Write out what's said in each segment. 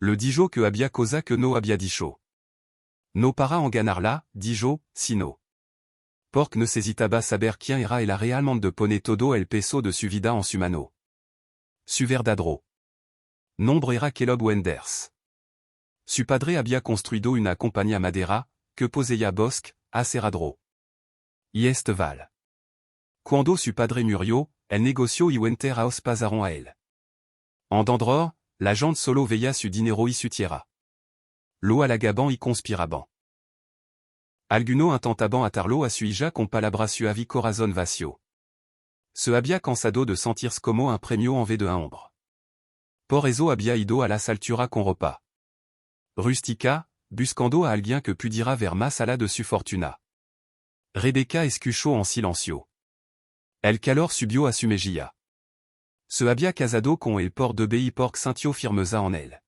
Le dijo que abia cosa que no abia dicho. No para en ganarla, dijo, sino. Porque necesitaba saber quién era el realmente pone todo el peso de su vida en su mano. Su verdadero nombre era Caleb Wenders. Su padre había construido una compañía madera, que poseía bosque, a Serradro. Y Esteval. Cuando su padre murió, el negocio y Wenter a os pasaron a él. En Dandror, la gente solo veía su dinero y su tierra. Lo halagaban y conspiraban. Alguno intentaban atarlo a su hija con palabras suavi corazón vacío. Se había cansado de sentirse como un premio en vez de un hombre. Por eso había ido a las alturas con repas. Rustica, buscando a alguien que pudiera ver más allá de su fortuna. Rebecca escuchó en silencio. El calor subió a su mejilla. Se había casado con el por de bei porque sintió firmeza en él.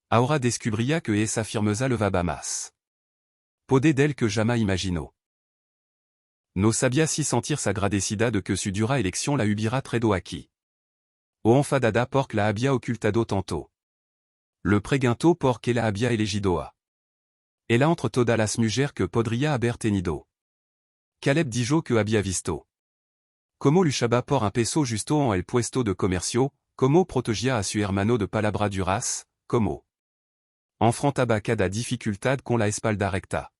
Ahora descubría que esa firmeza levaba más. Podé del que jamais imaginó. No sabía si sentirse agradecida de que su dura elección la hubiera traído aquí. O enfadada porque la había ocultado tanto. Le preguntó porque la había elegido a. Ela entre todas las mujeres que podría haber tenido. Caleb dijo que había visto. Como luchaba por un peso justo en el puesto de comercio, como protegía a su hermano de palabras duras, como enfrentaba cada dificultad con la espalda recta.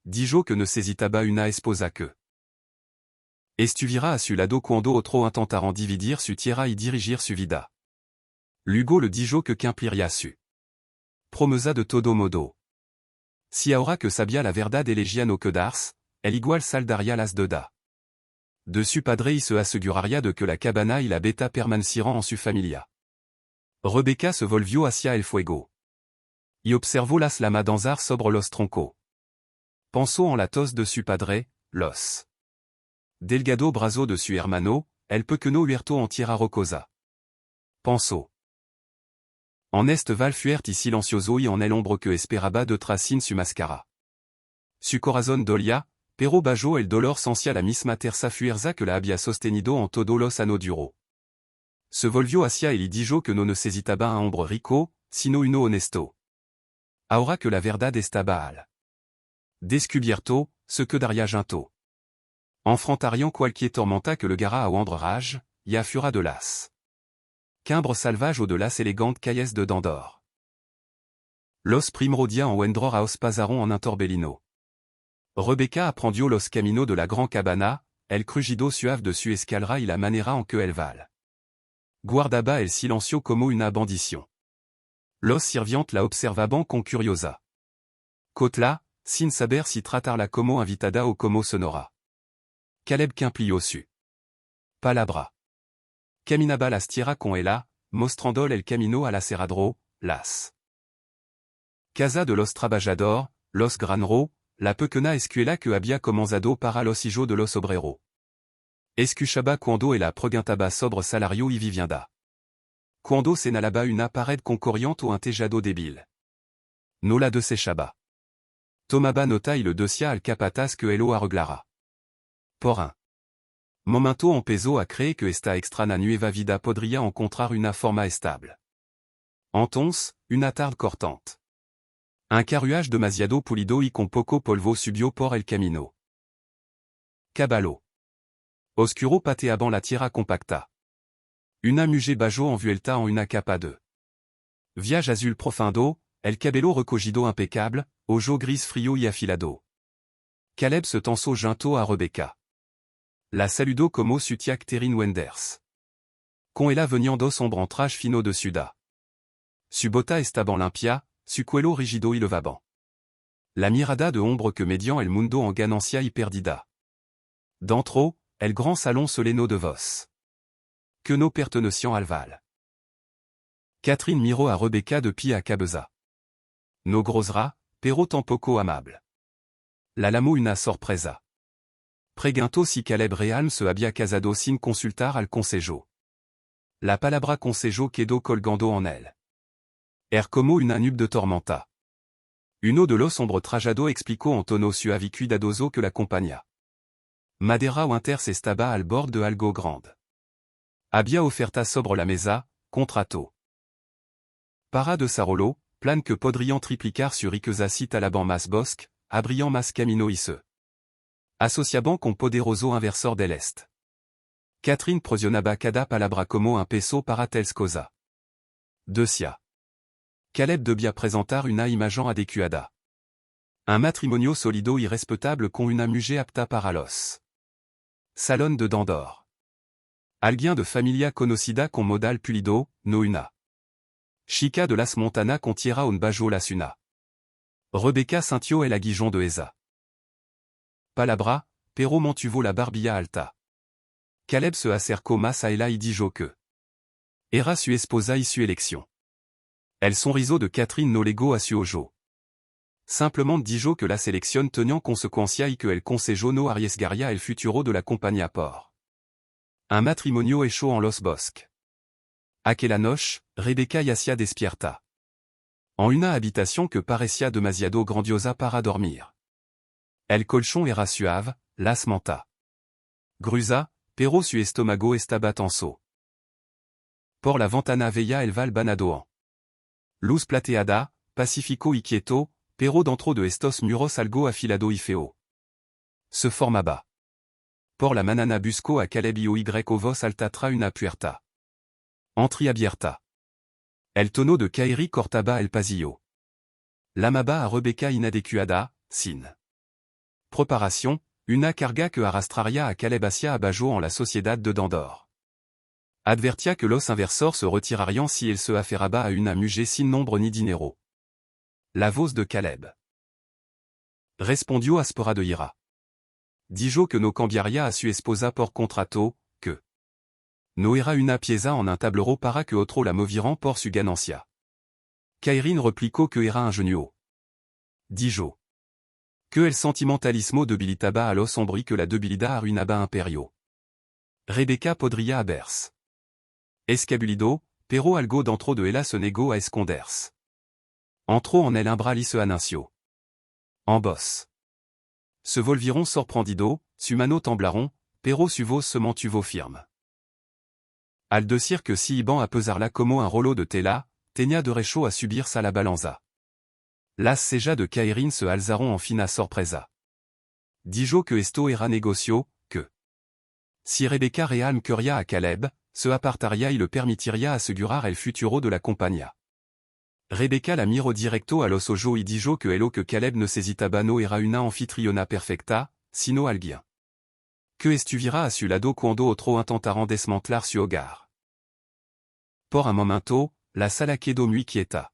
Dijo que necesitaba una esposa que estuviera a su lado cuando otro intentaran dividir su tierra y dirigir su vida. Luego le dijo que cumpliría su promesa de todo modo. Si ahora que sabía la verdad elegía no quedarse, el igual saldaría las deudas. De su padre y se aseguraría de que la cabana y la beta permanecieran en su familia. Rebecca se volvió hacia el fuego. Y observó las llamas danzar sobre los troncos. Pensó en la tos de su padre, los delgado brazo de su hermano, el pequeño huerto en tierra rocosa. Pensó en Esteval fuerte y silencioso y en el hombre que esperaba detrás sin su máscara. Su corazón dolía, pero bajo el dolor sentía la misma terza fuerza que la había sostenido en todos los años duro. Se volvió hacia él y dijo que no necesitaba un hombre rico, sino uno honesto. Ahora que la verdad estaba al descubierto, se quedaría junto. Enfrentarian cualquier tormenta que le gara a wandre rage, y a fura de las quimbre salvage au de las elegantes calles de Dandor. Los primrodias en Wendror a os pasaron en un torbellino. Rebecca aprendió los caminos de la gran cabana, el crujido suave de su escalera y la manera en que el val. Guardaba el silencio como una bendición. Los sirvientes la observaban con curiosa. Cotla, sin saber si tratarla como invitada o como sonora. Caleb cumplió su palabra. Caminaba las tierras con ella, mostrando el camino a la Serradro, las casa de los trabajadores, los granros, la pequeña escuela que había comenzado para los hijos de los obreros. Escuchaba cuando ella preguntaba sobre salario y vivienda. Cuando señalaba una pared con corriente o un tejado débil. No la desechaba. Tomaba nota y le decía al capataz que él lo arreglara. Por un momento empezó a creer que esta extraña nueva vida podría encontrar una forma estable. Entonces, una tarde cortante. Un carruaje demasiado pulido y con poco polvo subió por el camino. Caballo. Oscuro pateaban la tierra compacta. Una mujer bajo envuelta en una capa de viaje azul profundo, el cabello recogido impecable, ojo gris frío y afilado. Caleb se tensó junto a Rebecca. La saludó como su tía Catherine Wenders. Con ella venían dos ombrantrajes fino de ciudad. Su bota estaba limpia, su cuello rigido y levaban. La mirada de hombre que median el mundo en ganancia y perdida. Dentro, el grand salon soleno de vos. Que no pertenecian al val. Catherine miró a Rebecca de pie a cabeza. No grosera, pero tampoco amable. La llamó una sorpresa. Preguntó si Caleb Realm se había casado sin consultar al consejo. La palabra consejo quedó colgando en él. Como una nube de tormenta. Uno de los hombres trajado explicó en tono suave y cuidadoso que la compañía Madera Winters estaba al bord de algo grande. Había oferta sobre la mesa, contrato. Para de Sarolo, plane que podrian triplicar sur Ikeza cite alaban mas bosque, abriant mas camino isse. Associaban con poderoso inversor del est. Catherine prosionaba cada palabra como un peso para tels cosa. Decia. Caleb debia presentar una imagen adecuada. Un matrimonio solido y respetable con una mujer apta para los. Salon de Dandor. Alguien de familia conocida con modal pulido, no una. Chica de las Montana con tierra un bajo las una. Rebecca Saintio el aguijon de Eza. Palabra, pero montuvo la barbilla alta. Caleb se acercó más a ella y dijo que. Era su esposa y su élection. El sonriso de Catherine no lego a su ojo. Simplement dijo que la sélection teniant consecuencia y que el consejo no arriesgaría el futuro de la compañía por. Un matrimonio hecho en los bosques. Aquella noche, Rebecca yacia despierta. En una habitación que parecía demasiado grandiosa para dormir. El colchón era suave, las manta. Grusa, pero su estómago estaba tenso. Por la ventana veía el val banadoan. Luz plateada, pacifico y quieto, pero dentro de estos muros algo afilado y feo. Se formaba. Por la manana busco a Caleb y voz alta tra una puerta. Entreabierta. El tono de Kairi cortaba el pasillo. Lamaba a Rebecca inadecuada, sin. Preparación, una carga que arrastraría a Caleb hacia abajo en la sociedad de Dandor. Advertia que los inversors se retirarian si él se aferraba a una mujer sin nombre ni dinero. La voz de Caleb. Respondió áspera de ira. Dijo que no cambiaría a su esposa por contrato, que no era una pieza en un tablero para que otro la moviran por su ganancia. Kairin replicó que era ingenuo. Dijo. Que el sentimentalismo debilitaba a los hombres que la debilidad arruinaba imperio. Rebecca podría haberse. Escabulido, pero algo dentro de ella se negó a esconderse. Entró en el umbral y se anunció. En voz. Se volviron sorprendido, su mano temblaron, pero su voz se mantuvo firme. Al decir que si iban a pesarla como un rollo de tela, tenía derecho a subirse a la balanza. Las cejas de Kairin se alzaron en fina sorpresa. Dijo que esto era negocio, que si Rebecca realme quería a Caleb, se apartaría y le permitiría asegurar el futuro de la compañía. Rebecca la miró directo a los ojos y dijo que Caleb ne necesitaba no era una anfitriona perfecta, sino alguien. Que estuviera a su lado cuando otro intentaran desmantelar su hogar. Por un momento, la sala quedó muy quieta.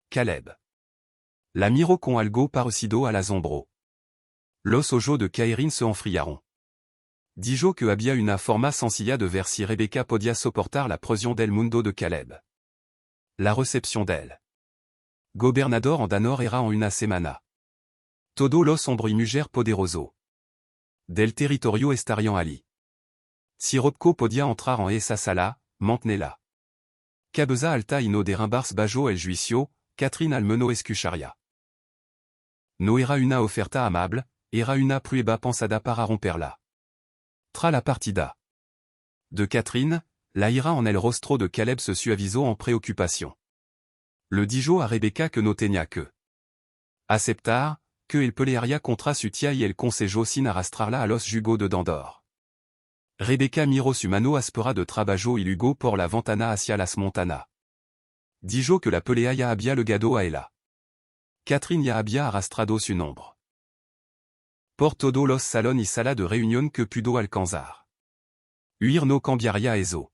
Caleb. La miró con algo parecido al asombro. Los ojos de Kairin se enfriaron. Dijo que había una forma sencilla de ver si Rebecca podía soportar la presión del mundo de Caleb. La recepción del gobernador en Danor era en una semana. Todo los hombres y mujer poderoso del territorio estarían allí. Si Robko podía entrar en esa sala, mantenela. Cabeza alta y no derrimbars bajo el juicio, Catherine almeno escucharía. No era una oferta amable, era una prueba pensada para romperla. Tra la partida de Catherine, la ira en el rostro de Caleb se suavizó en préoccupation. Le dijo a Rebecca que no tenía que aceptar, que el pelearía contra su tía y el consejo sin arrastrarla a los jugos de Dandor. Rebecca miró su mano áspera de trabajo y luego por la ventana hacia las Montana. Dijo que la pelea ya había legado a ella. Catherine ya había arrastrado su nombre. Por todo los salón y sala de reunión que pudo alcanzar. Huir no cambiaría eso.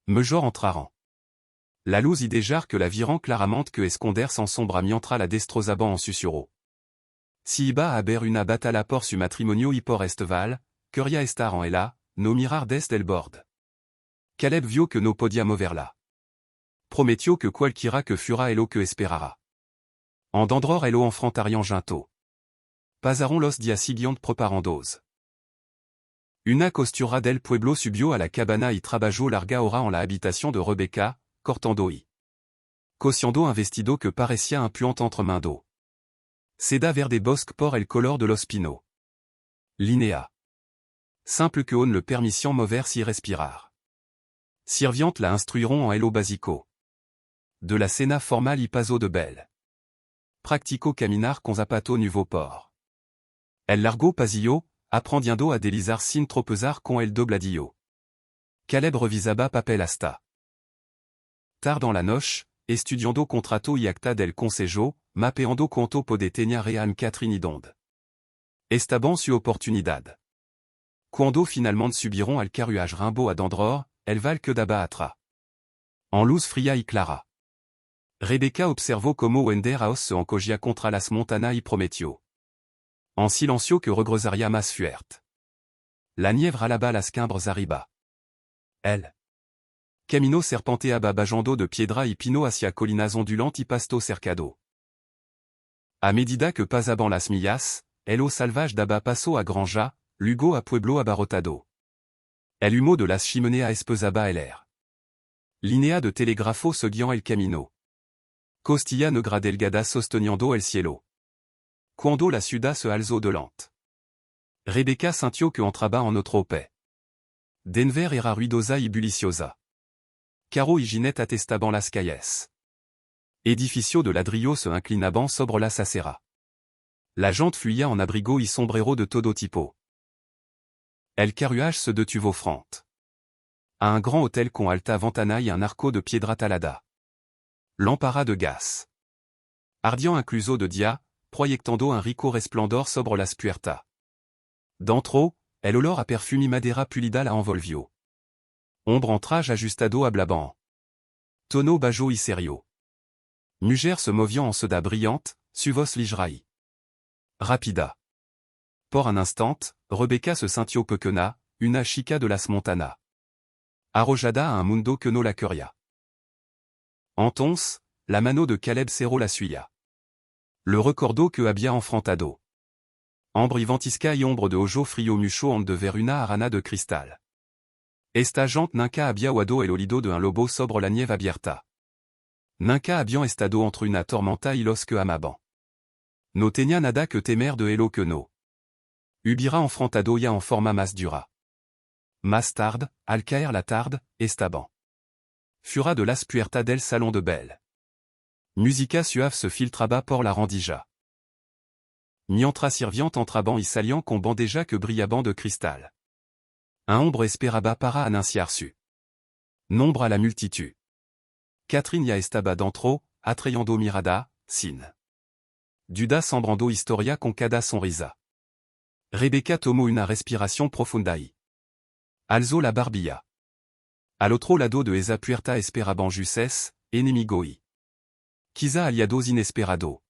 Mejor entraran. La luz y dejar que la viran claramente que esconderse en sombra mientras la destrozaban en susurro. Si iba a haber una batalla por su matrimonio y por esteval, quería estar en ella, no mirar desde el bord. Caleb vio que no podía moverla. Prometió que cualquiera que fuera elo que esperara. En Dandor elo enfrentarian junto. Pasaron los días siguientes preparandos. Una costura del pueblo subió a la cabana y trabajó larga hora en la habitación de Rebecca, cortando y cosiendo un vestido que parecía impuante entre mains d'eau. Seda verde bosque por el color de los pinos. Linéa. Simple que on le permission mover si respirar. Sirviante la instruiront en hello basico. De la cena formal y paso de belle. Practico caminar con zapato nuevo por. El largo pasillo, aprendiendo a deslizar sin tropezar con el dobladillo. Caleb revisaba papel hasta. Tard dans la noche, estudiando contrato y acta del consejo, mapeando cuanto pode tener real Catherine donde. Estaban su oportunidad. Cuando finalmente subiront al carruage Rimbaud à Dandror, el val que daba atra. En luz fría y clara. Rebecca observó como Wender House se encogia contra las montana y prometió. En silencio que regresaría más fuerte. La nièvre alaba las quimbres arriba. Elle. Camino serpenteaba bajando de piedra y pino hacia colinas ondulantes y pasto cercado. A medida que pasaban las millas, el o salvage daba paso a granja, luego a pueblo abarrotado. El humo de las chimeneas espesaba el air. Linea de telegrafo seguían el camino. Costilla negra delgada sosteniendo el cielo. Cuando la ciudad se alzó delante. Rebecca sintió que entraba en otro paix. Denver era ruidosa y bulliciosa. Caro y Ginette attestaban las calles. Edificio de ladrillo se inclinaban sobre las aceras. La gente fuya en abrigo y sombrero de todo tipo. El carruage se detuvo frente à un grand hôtel con alta ventana y un arco de piedra talada. Lámpara de gas. Ardian incluso de dia, proyectando un rico resplendor sobre las puertas. Dentro, el olor a perfumi madera pulida la envolvió. Ombre entrage ajustado hablaban. Tono bajo y serio. Mujer se moviant en seda brillante, su voz ligerai. Rapida. Por un instant, Rebecca se sintió pequeña, una chica de las montana. Arrojada a un mundo que no la quería. Entonces, la mano de Caleb cerró la suya. Le recordo que había enfrentado. Ambre y ventisca y ombre de ojo frío mucho de ver una arana de cristal. Esta gente nunca había huado el olido de un lobo sobre la nieve abierta. Nunca habían estado entre una tormenta y los que amaban. No tenía nada que temer de elo que no. Hubiera enfrentado ya en forma más dura. Más tarde, al caer la tarde, estaban. Fura de las puertas del salon de belle. Musica suave se filtraba por la rendija. Mientras sirviant entraban y saliant con bandeja que brillaban de cristal. Un hombre esperaba para anunciar su nombre a la multitud. Catherine ya estaba dentro, atrayendo mirada, sin duda sembrando historia con cada sonrisa. Rebecca tomó una respiración profunda y alzó la barbilla. Al otro lado de esa puerta esperaban juces, enemigo y quizá aliados inesperado.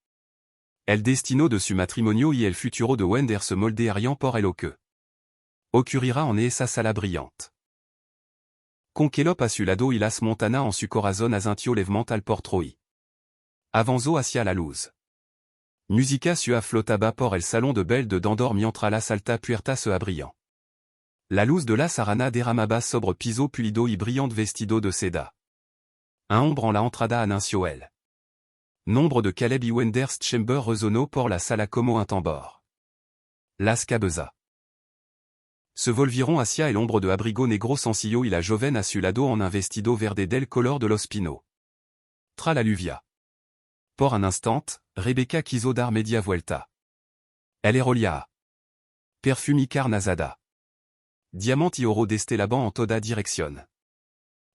El destino de su matrimonio y el futuro de Wender se moldearían por el que ocurrirá en esa sala brillante. Con quelop a su lado y las montana en su corazón asintió levemente al portro y avanzó hacia la luz. Musica suave flotaba por el salón de belle de Dandor mientras la alta puerta se abrían. La luz de la sarana derramaba sobre piso pulido y brillante vestido de seda. Un hombre en la entrada anunció el nombre de Caleb y Wender's chamber resonó por la sala como un tambor. Las cabeza. Se volvieron hacia el hombre de abrigo negro sencillo y la joven a su lado en un vestido verde del color de los pino. Tra la lluvia. Por un instant, Rebecca quiso dar media vuelta. Elle rolia. Perfumi carnazada. Diamant y oro destelaban en toda dirección.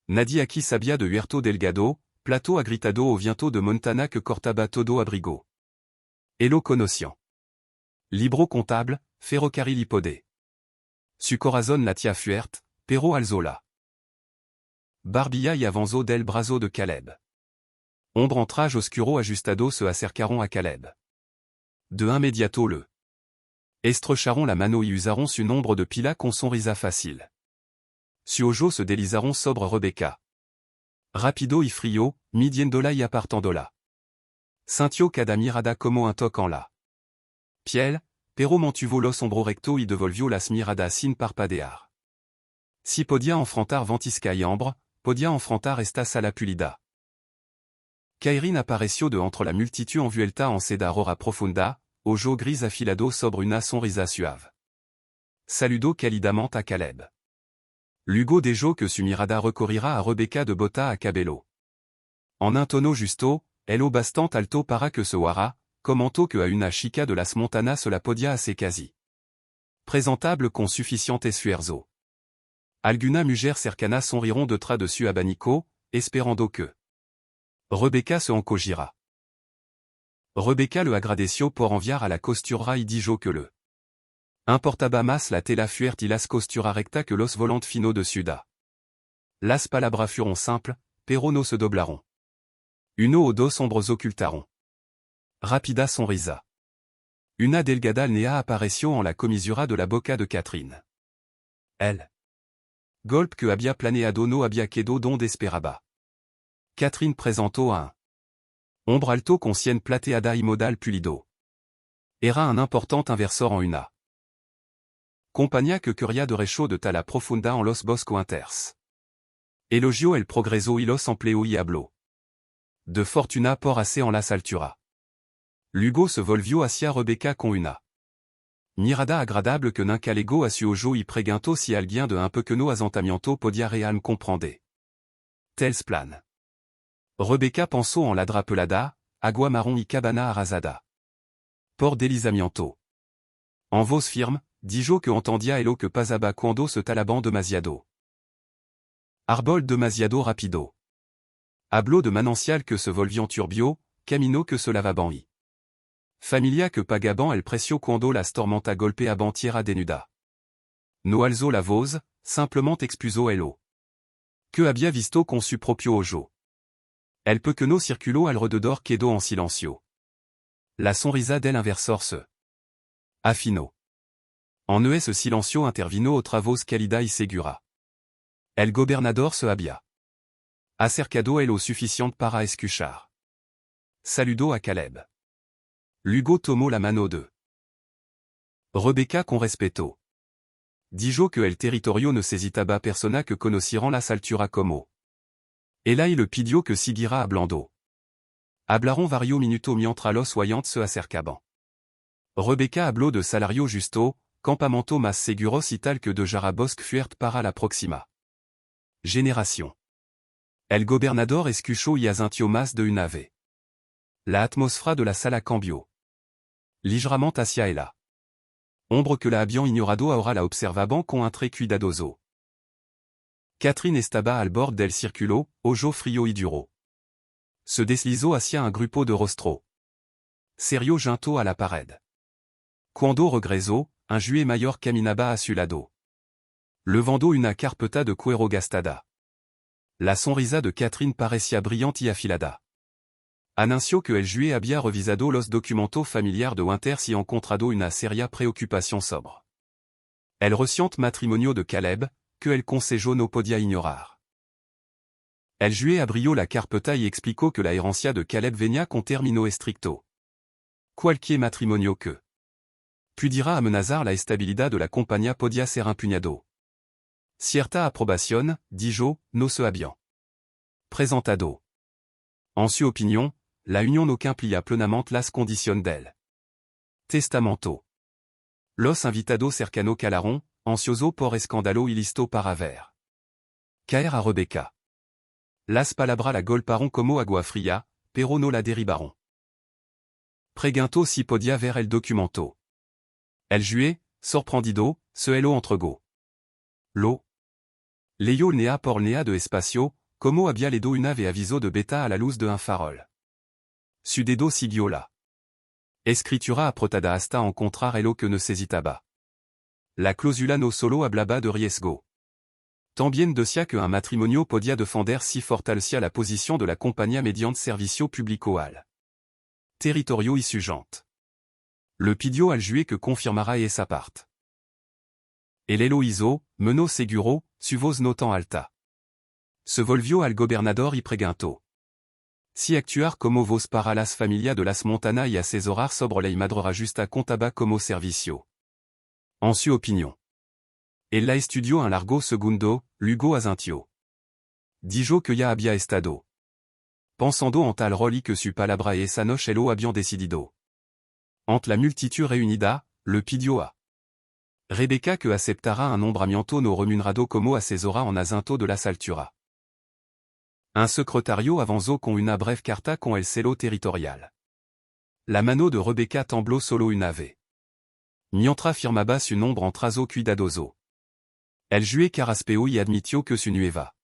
Nadie aquí sabía de Huerto Delgado, plato agritado o viento de Montana que cortaba todo abrigo. Elo conocian. Libro contable, ferrocarril hipodé. Su corazón latia fuerte, pero alzola. Barbilla y avanzó del brazo de Caleb. Ombre entrage oscuro ajustado se acercaron a Caleb. De inmediato le estrecharon la mano y usaron su nombre de pila con sonrisa fácil. Su ojo se deslizaron sobre Rebecca. Rapido y frío, midiéndola y apartándola. Sintió cada mirada como un toque en la piel, pero mantuvo los hombros recto y devolvió las miradas sin parpadear. Si podia enfrentar ventisca y ambre, podia enfrentar esta sala pulida. Kairin apareció de entre la multitud envuelta en seda rora profunda, ojo gris afilado sobre una sonrisa suave. Saludó cálidamente a Caleb. Luego dejó que su mirada recorriera a Rebecca de bota a cabello. En un tono justo, hello bastant alto para que se wara, commento que a una chica de las montanas la podia assez quasi. Présentable con sufficient esfuerzo. Alguna mujer cercana sonriront de tra dessus abanico, esperando que Rebecca se encogira. Rebecca le agradeció por enviar a la costura y dijo que le importaba más la tela fuerte y las costura recta que los volant fino de suda. Las palabras fueron simples, pero no se doblaron. Uno o dos sombros ocultaron. Rapida sonrisa. Una delgada nea apareció en la comisura de la boca de Catherine. Elle. Golpe que había planeado no había quedado donde esperaba. Catherine presentó un ombre alto con sien plateada y modal pulido. Era un important inversor en una compañía que quería de recho de tala profunda en los boscointers. Elogio el progreso y los empleo y habló de fortuna por hacer en las alturas. Luego se volvió hacia Rebecca con una mirada agradable que nunca legó a su ojo y preguntó si alguien de un peu que no asentamiento podia realme comprender tels plan. Rebecca pensó en la drapelada, agua marron y cabana arrasada. Por deslizamiento. En voz firme, dijo que entendia elo que pasaba cuando se talaban demasiado. Arbol demasiado rapido. Habló de manancial que se volvió turbio, camino que se lavaban y familia que pagaban el precio cuando las tormenta golpeaban tierra denuda. No alzó la voz, simplement expuso elo que había visto con su propio ojo. El peu que no circuló alrededor quedó en silencio. La sonrisa del inversor se afinó. En ese silencio intervino otra voz cálida y segura. El gobernador se había acercado el lo suficiente para escuchar. Saludó a Caleb. Luego tomó la mano de Rebecca con respeto. Dijo que el territorio necesitaba persona que conocieran las alturas como Ella y le pidió que siguiera hablando. Hablaron varios minutos mientras los oyentes se acercaban. Rebecca habló de salario justo, campamento más seguros y tal que de jara bosque fuerte para la próxima generación. El gobernador escuchó y asintió más de una vez. La atmósfera de la sala cambió ligeramente hacia ella. Ombre que la habían ignorado ahora la observaban con un trait cuidadoso. Catherine estaba al bord del círculo, ojo frío y duro. Se deslizó hacia un grupo de rostro serio junto a la pared. Cuando regresó, un juez mayor caminaba a su lado. Levando una carpeta de cuero gastada. La sonrisa de Catherine parecía brillante y afilada. Anunció que el juez había revisado los documentos familiares de Winters y encontrado una seria preocupación sobre el reciente matrimonio de Caleb, que el consejo no podía ignorar. El juez abrió la carpeta y explicó que la herencia de Caleb venía con término estricto. Cualquier matrimonio que pudiera amenazar la estabilidad de la compañía podía ser impugnado. Cierta aprobación, dijo, no se habían presentado. En su opinión, la unión no cumplía plenamente las condiciones del testamento. Los invitados cercanos calaron, ansioso por escándalo y listo para ver caer a Rebecca. Las palabras la golparon como agua fría, pero no la derribaron. Preguntó si podía ver el documento. El juez, sorprendido, se heló entregó. Lo leyó nea por nea de espacio, como había leído una vez aviso de beta a la luz de un farol. Su dedo siguió la escritura apretada hasta encontrar elo que necesitaba. La cláusula no solo hablaba de riesgo. También decía que un matrimonio podía defender si fortalecía la posición de la compañía mediante servicio público al territorio y su gente. Le pidió al juez que confirmara esa parte. El elo hizo, menos seguro, su voz no tan alta. Se volvió al gobernador y preguntó. Si actuar como vos para las familias de las montanas y asesorar sobre la madrera justa contaba como servicio. En su opinión. Él la estudió un largo segundo, luego asintió. Dijo que ya había estado pensando en tal rol y que su palabra y esa noche lo habían decidido. Ante la multitud reunida, le pidió a Rebecca que aceptara un nombramiento no remunerado como asesora en asinto de las alturas. Un secretario avanzo con una breve carta con el celo territorial. La mano de Rebecca temblò solo una vez. Mientra firmaba su nombre en trazo cuidadoso. El jue caraspeo y admitió que su nueva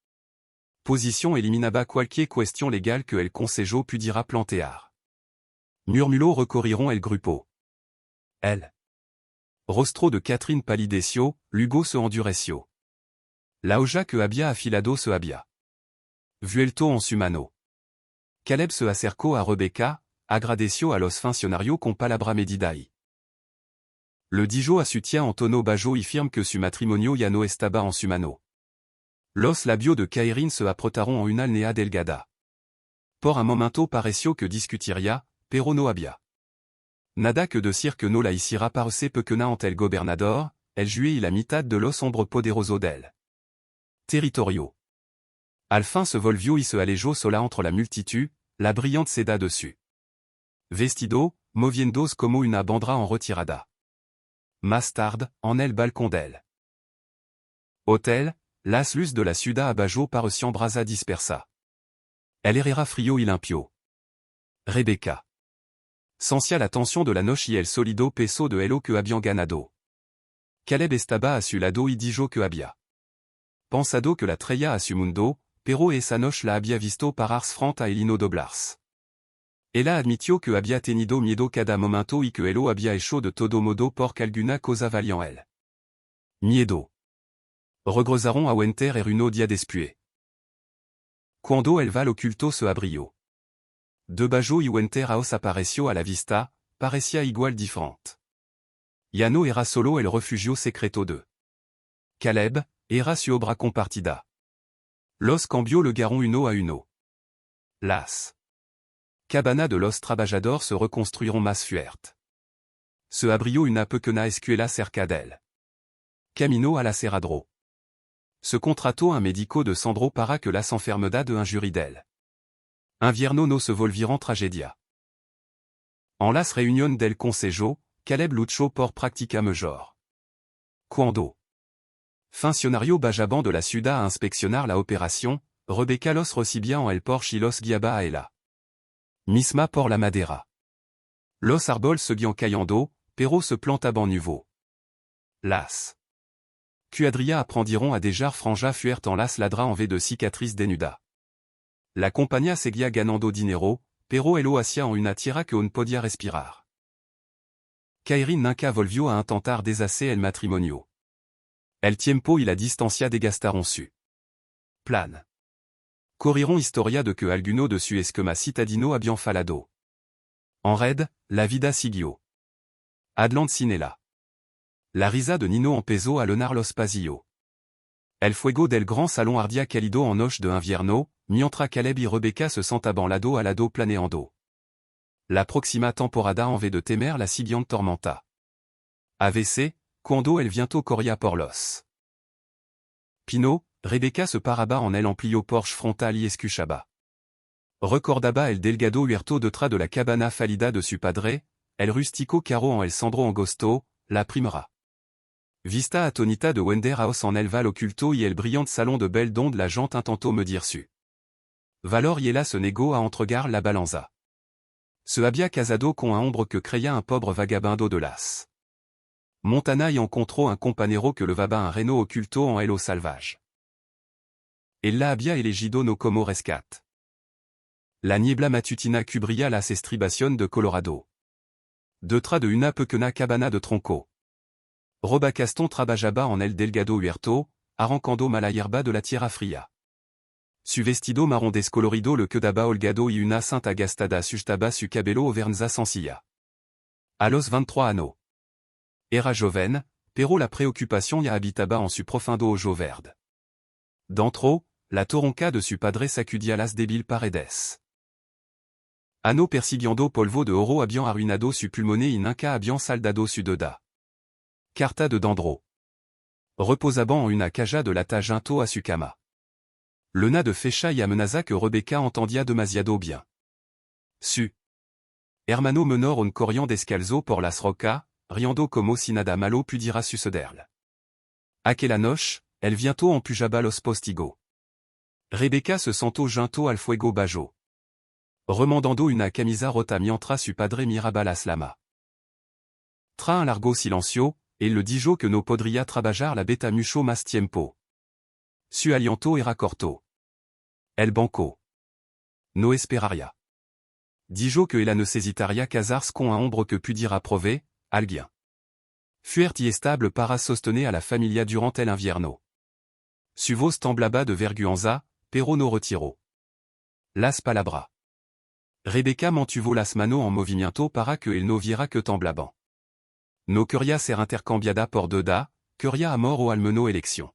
posición eliminaba cualquier cuestión legal que el consejo pudiera plantear. Murmuló recorrieron el grupo. El rostro de Catherine palideció, luego se endureció. La hoja que había afilado se había vuelto en su mano. Caleb se acercó a Rebecca, agradeció a los funcionarios con palabra medida y le dijo a su tía en tono bajo y firme que su matrimonio ya no estaba en su mano. Los labios de Catherine se aprotaron en una alnea delgada. Por un momento pareció que discutiría, pero no había nada que decir que no la hiciera parecer pequeña ante el gobernador, el juez y la mitad de los hombres poderosos del territorio. Al fin se volvió y se alejó sola entre la multitud, la brillante seda dessus. Vestido, moviéndose como una bandera en retirada. Más tarde, en el balcón del hôtel, las luces de la ciudad abajo parecían brasa dispersa. El era frío y limpio. Rebecca sentia la tensión de la noche y el sólido peso de lo que habían ganado. Caleb estaba a su lado y dijo que había pensado que la traía a su mundo, pero esa noche la había visto pararse frente a el inodoblarse. Ella admitió que había tenido miedo cada momento y que elo había hecho de todo modo por alguna cosa valía en él. Miedo. Regresaron a Winter en uno día después. Cuando el val oculto se abrió. Debajo y Winter House apareció a la vista, parecía igual diferente. Ya no era solo el refugio secreto de Caleb, era su obra compartida. Los cambió le garon uno a uno. Las cabanas de los trabajadores se reconstruyeron más fuerte. Se abrió una pequeña escuela cerca del camino al aserradero. Se contrató un médico de Sandro para que las enfermedades injurien del invierno no se volvieran tragedia. En las reuniones del consejo, Caleb luchó por practicar mejor. Cuando funcionario bajaban de la ciudad a inspeccionar la operación, Rebecca los recibía en el porche y los guiaba a ella misma por la madera. Los árboles seguían cayendo, pero se plantaban nuevo. Las cuadrillas aprendieron a dejar franjas fuertes en las ladras en vez de cicatrices denudas. La compañía seguía ganando dinero, pero elo hacía en una tierra que no podía respirar. Catherine nunca volvió a intentar deshacer el matrimonio. El tiempo y la distancia degastaron su plan. Corrieron historia de que alguno de su esquema citadino habían falado. En red, la vida siguió. Adelante sin ella. La risa de Nino empezó a llenar los pasillos. El fuego del gran salón ardía cálido en noche de invierno, mientras Caleb y Rebecca se sentaban lado a lado planeando la próxima temporada en vez de temer la siguiente tormenta. AVC, cuando el viento corría por los Pino, Rebecca se paraba en el amplio porche frontal y escuchaba. Recordaba el delgado huerto detrás de la cabana fallida de su padre, el rústico carro en el Sandro angosto, la primera vista atonita de Wender House en el val oculto y el brillante salon de belle donde la gente intentó medir su valor y ella se negó a entregar la balanza. Se había casado con un hombre que creía un pobre vagabundo de las Montana y encontró un compañero que levaba un reno oculto en el salvage. Él la había elegido no como rescate. La niebla matutina cubría las estribaciones de Colorado. Detrás de una pequeña cabana de tronco. Robacaston trabajaba en el delgado huerto, arrancando mala hierba de la tierra fría. Su vestido marrón descolorido le quedaba holgado y una cinta agastada sustaba su cabello vernaza sencilla. A los 23 años. Era joven, pero la preocupación ya habitaba en su profundo ojo verde. Dentro, la toronca de su padre sacudía las débiles paredes. Ano persiguiendo polvo de oro habían arruinado su pulmoné y nunca habían saldado su deuda. Carta de Dandro. Reposaban en una caja de lata junto a su cama. Lena de fecha y amenaza que Rebecca entendia demasiado bien. Su hermano menor un corrión descalzo por las rocas, riendo como si nada malo pudiera sucederle. Aquella noche, el viento empujaba los postigos. Rebecca se sento junto al fuego bajo. Remandando una camisa rota mientras su padre miraba las lama. Tra un largo silencio, et le dijo que no podría trabajar la beta mucho más tiempo. Su aliento era corto. El banco. No esperaria. Dijo que ella necesitaria casarse con un hombre que pudiera prover, alguien. Fuerte y estable para sostener a la familia durante el invierno. Su voz temblaba de vergüenza, pero no retiró las palabras. Rebecca mantuvo las manos en movimiento para que él no viera que temblaban. No quería ser intercambiada por deuda, quería amor o al menos elección.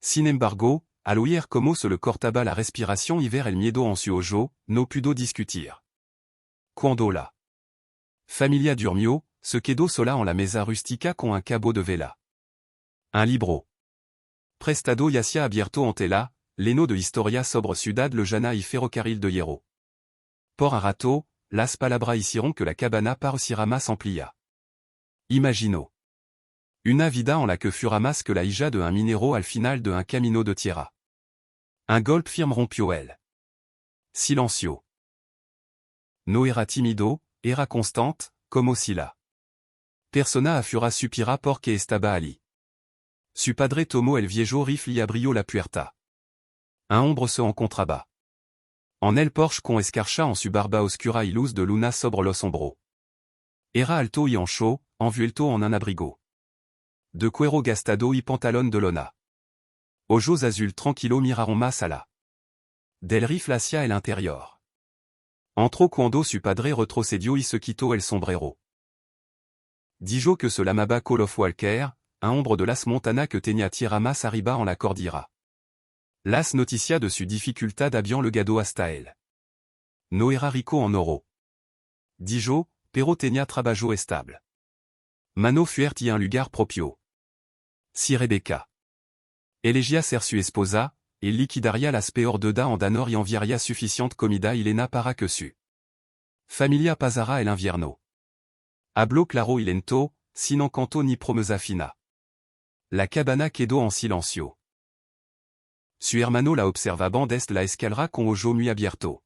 Sin embargo, al oír cómo se le cortaba la respiración y ver el miedo en su ojo, no pudo discutir. Cuando la familia durmió, se quedó sola en la mesa rústica con un cabo de vela. Un libro prestado yacía abierto ante la, leno de historia sobre ciudad lejana y ferrocarril de hierro. Por un rato, las palabras hicieron que la cabana parecía más amplia. Imaginó una vida en la que fura más que la hija de un minero al final de un camino de tierra. Un golpe firme rompió el silencio. No era timido, era constante, como si la persona afura supira porque estaba allí. Su padre tomó el viejo rifle y abrió la puerta. Un hombre se encontraba en el porche con escarcha en su barba oscura y luz de luna sobre los hombros. Era alto y ancho, envuelto en un abrigo de cuero gastado y pantalón de lona. Ojos azul tranquilo miraron más a la del rifle hacia el interior. Entró cuando su padre retrocedió y se quitó el sombrero. Dijo que se llamaba Colof Walker, un hombre de las montanas que tenía tierra más arriba en la cordillera. Las noticia de su dificultad habían llegado hasta él. No era rico en oro. Dijo, pero tenía trabajo estable. Mano fuerte y un lugar propio. Si Rebecca elegia ser su esposa, él liquidaría las peor deuda en danor y enviaría suficiente comida y lena para que su familia pasara el invierno. Habló claro y lento, sin encanto ni promesa fina. La cabana quedó en silencio. Su hermano la observaban desde la escalera con ojo muy abierto.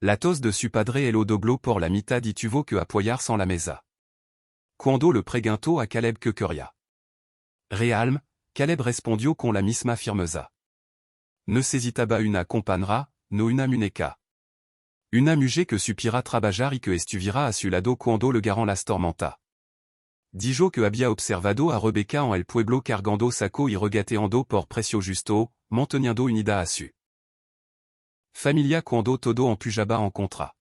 La tos de su padre el dobló por la mitad y tuvo que apoyarse en la mesa. Cuando le preguntó a Caleb que quería realme, Caleb respondió con la misma firmeza. Necesitaba una compañera, no una muñeca. Una mujer que supiera trabajar y que estuviera a su lado cuando le garant las tormenta. Dijo que había observado a Rebecca en el pueblo cargando saco y regateando por precio justo, manteniendo unida a su familia cuando todo en pujaba en contra.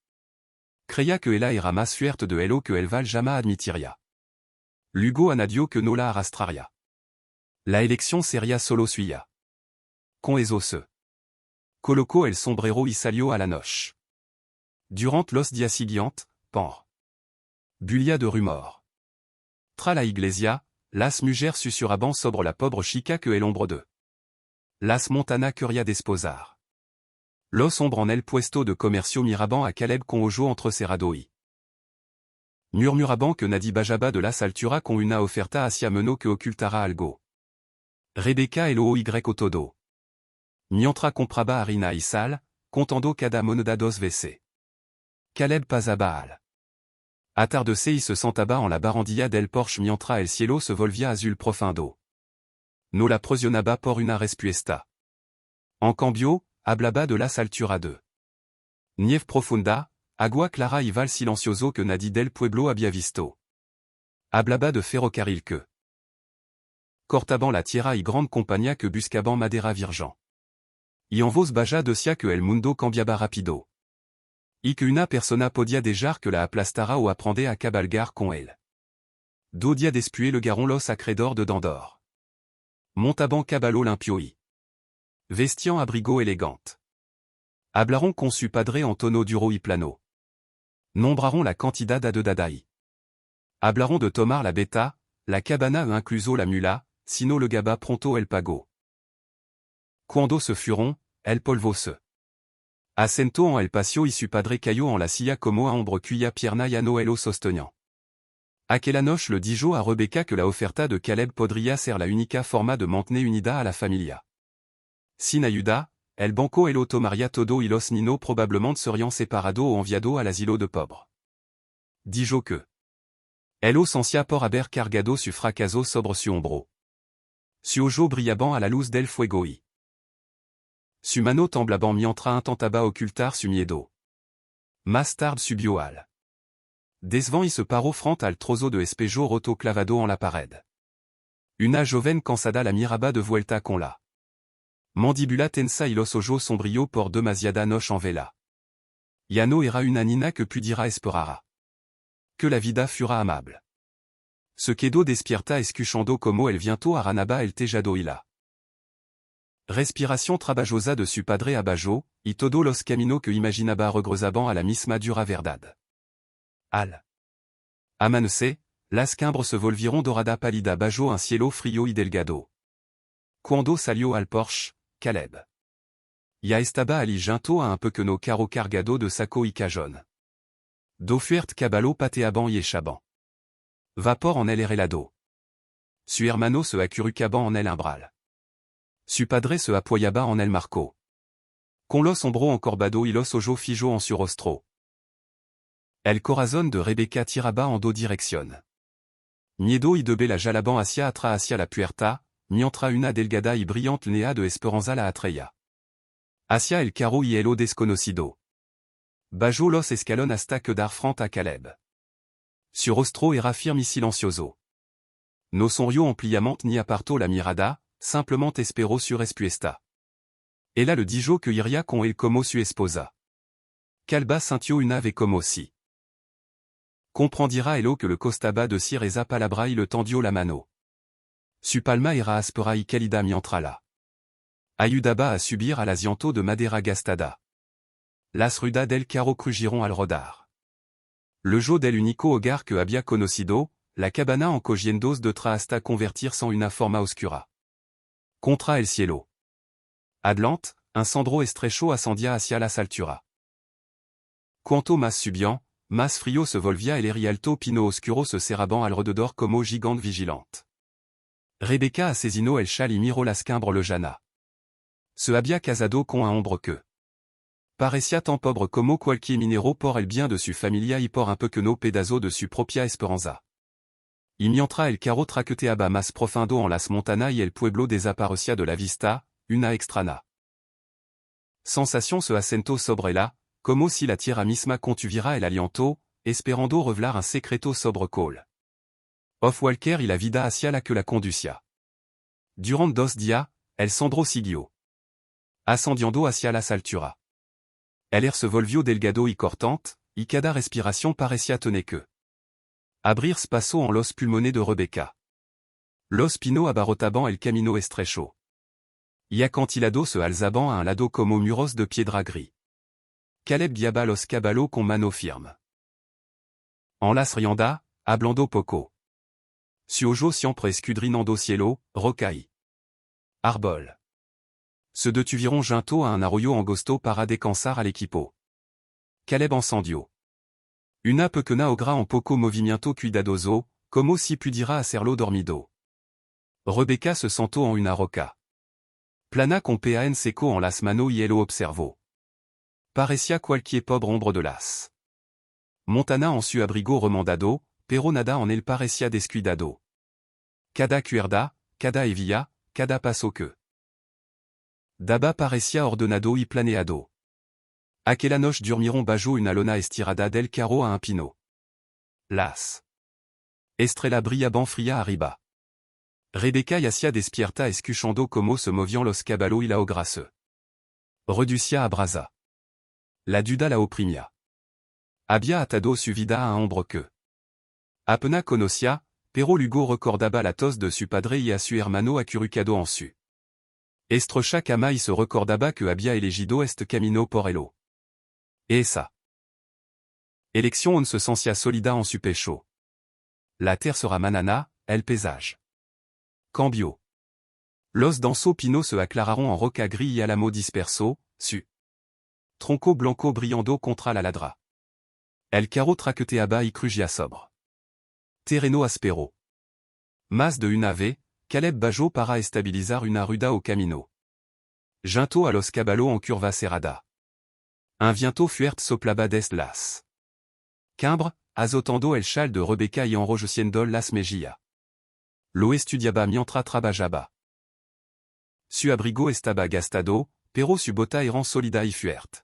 Creía que ella era más fuerte de elo que el val jamais admitiría. Luego añadió que no la arrastraría. La elección sería solo suya. Con eso se colocó el sombrero y salió a la noche. Durant los días siguientes, por bulla de rumor. Tra la iglesia, las mujeres susurraban sobre la pobre chica que el hombre de las montanas quería desposar. Los hombres en el puesto de comercio miraban a Caleb con ojo entre cerrado y murmuraban que nadie bajaba de las alturas con una oferta hacia meno que ocultara algo. Rebecca el oy todo. Mientras compraba harina y sal, contando cada moneda dos veces. Caleb pasaba al atardece y se sentaba en la barandilla del porche mientras el cielo se volvía azul profundo. No la presionaba por una respuesta. En cambio, hablaba de las alturas de nieve profunda, agua clara y val silencioso que nadie del pueblo había visto. Hablaba de ferrocarril que cortaban la tierra y grande compañía que buscaban madera virgen. Y en voz baja decía que el mundo cambiaba rapido. Y que una persona podía dejar que la aplastara o aprender a cabalgar con él. Dodia después le garon los acreedores de Dandor. Montaban caballo limpio y vestian abrigo elegante. Hablaron con su padre en tono duro y plano. Nombraron la cantidad de dadai. Hablaron de tomar la beta, la cabana e incluso la mula, sino le gaba pronto el pago. Cuando se furon, el polvo se asentó en el patio y su padre cayó en la silla como un hombre cuya pierna ya no lo sostenían. Aquella noche le dijo a Rebecca que la oferta de Caleb podría ser la única forma de mantener unida a la familia. Sin ayuda, el banco el tomaría todo y los nino probablement serian separado o enviado al asilo de pobre. Dijo que. El sentia por haber cargado su fracaso sobre su hombro. Su ojo brillabant a la luz del fuego y. Su mano temblabant mientras intentaba ocultar su miedo. Más tarde subió al. Desvant y se paró frente al trozo de espejo roto clavado en la pared. Una joven cansada la miraba de vuelta con la. Mandibula tensa y los ojos sombríos por demasiada noche en vela. Ya no era una nina que pudiera esperara. Que la vida fura amable. Se quedó despierta escuchando como el viento arranaba el tejado y la. Respiración trabajosa de su padre abajo, y todo los caminos que imaginaba regresaban a la misma dura verdad. Al. Amanecer, las quimbres se volvieron dorada pálida bajo un cielo frío y delgado. Cuando salió al porche, Caleb. Ya estaba allí junto a un pequeño carro cargado de saco y cajón. Do fuert caballo pateaban y echaban. Vapor en el helado. Su hermano se acurrucaban en el umbral. Su padre se apoyaba en el marco. Con los hombros encorvados y los ojos fijos en su rostro. El corazón de Rebecca tiraba en dos direcciones. Miedo y de la jalaban hacia la puerta, mientras una delgada y brillante nea de esperanza la atraía. Hacia el carro y el desconocido. Bajo los escalón hasta quedar frente a Caleb. Su rostro era firme y silencioso. No sonrió ampliamente ni apartó la mirada, simplement esperó su respuesta. Ella le dijo que iría con él como su esposa. Calba sintió una vez como si. Comprendira Elo que le costaba decir esa palabra y le tendió la mano. Su palma era áspera y cálida mientras la. Ayudaba a subir al asiento de madera gastada. Las ruedas del carro crujiron al rodar. Le jour del único hogar que había conocido, la cabana en cogiendos de hasta convertirse en una forma oscura. Contra el cielo. Adelante, un sendero estrecho ascendía hacia las alturas. Cuanto más subían, más frío se volvía el rialto pino oscuro se cerraban alrededor como gigante vigilante. Rebecca asesino el chal y miró las quimbres lejanas. Se había casado con un hombre que. Parecía tan pobre como cualquier minero por el bien de su familia y por un pequeño pedazo de su propia esperanza. Y mientras el carro traqueteaba más profundo en las montañas y el pueblo desaparecía de la vista, una extraña sensación se asentó sobre ella, como si la tierra misma contuviera el aliento, esperando revelar un secreto sobre col. Off-Walker y la vida hacia la que la conducía. Durant 2 días, el sendero siguió. Ascendiendo hacia las alturas. El air se volvió delgado y cortante, y cada respiración parecía tener que abrirse paso en los pulmones de Rebecca. Los pinos abarrotaban el camino estrecho. Y acantilado se alzaban a un lado como muros de piedra gris. Caleb guiaba los caballos con mano firme. En las riendas, hablando poco. Su ojo siempre escudriñando cielo, roca y árbol. Se detuvieron junto a un arroyo angosto para descansar al equipo. Caleb encendió. Una pequeña hoguera en poco movimiento cuidadoso, como si pudiera hacerlo dormido. Rebecca se sentó en una roca. Plana con pan seco en las manos y lo observó. Parecía cualquier pobre hombre de las. Montana en su abrigo remendado, pero nada en él parecía descuidado. Cada cuerda, cada hebilla, cada paso que. Daba parecía ordenado y planeado. Aquella noche durmieron bajo una lona estirada del carro a un pino. Las. Estrella brillaban fría arriba. Rebecca yacía despierta escuchando como se movían los caballos y la hoguera se reducía a brasa. La duda la oprimía. Había atado su vida a un hombre que. Apenas conocía, pero luego recordaba la tos de su padre y a su hermano acurrucado en su. Estrecha cama y se recordaba que había elegido este camino por elo. Esa elección on se sentia solida en su pecho. La terre sera manana, el paysage. Cambio. Los densos pinos se aclararon en roca gris y álamo disperso, su tronco blanco brillando contra la ladra. El carro traqueteaba y crujía sobre. Terreno aspero. Más de una vez, Caleb bajó para estabilizar una rueda au camino. Ginto a los caballo en curva cerrada. Un viento fuerte soplaba des las. Quimbre, azotando el chal de Rebecca y enrojeciendo las mejillas. Lo estudiaba mientras trabajaba. Su abrigo estaba gastado, pero su bota eran solida y fuerte.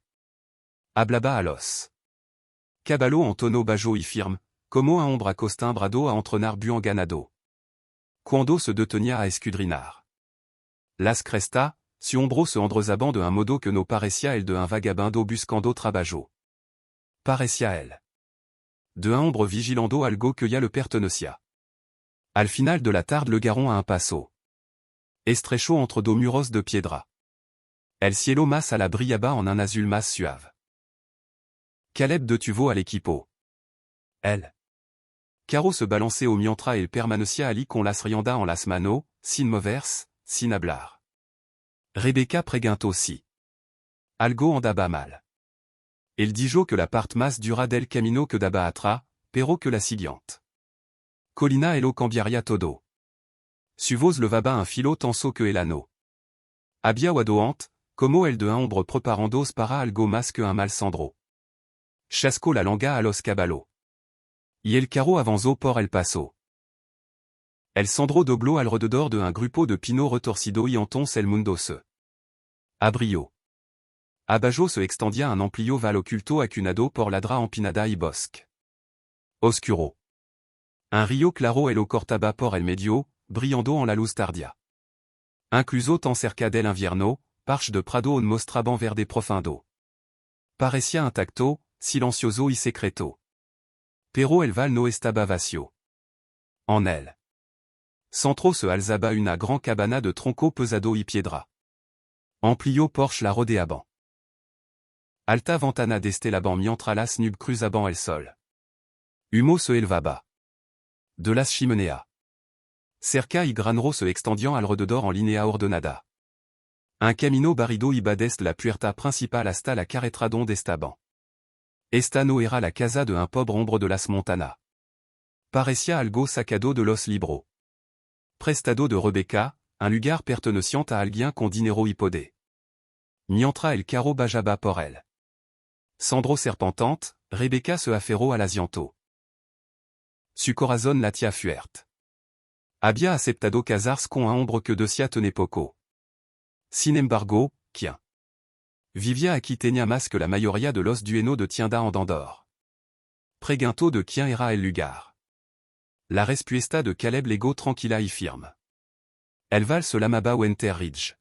Hablaba a los caballo en tono bajo y firme, como un hombre acostumbrado a entrenar buen ganado. Cuando se detenía a escudrinar las cresta, su hombro se endrezaban de un modo que no parecía el de un vagabundo buscando trabajo. Parecía el de un hombre vigilando algo que ya le pertenecía. Al final de la tarde le garon a un paso estrecho entre dos muros de piedra. El cielo más a la brillaba en un azul más suave. Caleb detuvo al equipo. El carro se balançait au mientras el permanecía allí con las rienda en las manos, sin moverse, sin hablar. Rebecca preguntó si algo andaba mal. El dijo que la part más dura del camino que daba atrás, pero que la siguiente colina elo cambiaría todo. Su voz levaba un filo tanso que el ano. Había wadoant, como el de un hombre preparandos para algo más que un mal sandro. Chascó la longa a los caballo. Y el carro avanzó por el paso. El sandro dobló alrededor de un grupo de pino retorcido y entonces el mundo se abrió. Abajo se extendía un amplio val oculto acunado por ladra empinada y bosque oscuro. Un río claro el cortaba por el medio, brillando en la luz tardía. Incluso tan cerca del invierno, parche de prado un mostraban verde profundo. Parecía intacto, silencioso y secreto. Pero el val no estaba vacío. En el centro se alzaba una gran cabana de tronco pesado y piedra. Amplio porche la rodeaban. Alta ventana destelaban mientras las nubes cruzaban el sol. Humo se elevaba de las chimeneas. Cerca y granero se extendian alrededor en línea ordenada. Un camino barrido iba desde la puerta principal hasta la carretera donde estaban. Esta no era la casa de un pobre hombre de las montanas. Parecía algo sacado de los libros. Prestado de Rebecca, un lugar perteneciente a alguien con dinero y poder. Mientras el carro bajaba por él. Sandro serpentante, Rebecca se aferró al asiento. Su corazón latía fuerte. Había aceptado casarse con un hombre que decía tener poco. Sin embargo, quien vivía aquí tenía más que la mayoría de los dueños de tienda en Andorre. Preguntó de quién era el lugar. La respuesta de Caleb llegó tranquila y firme. El val se llamaba Winter Ridge.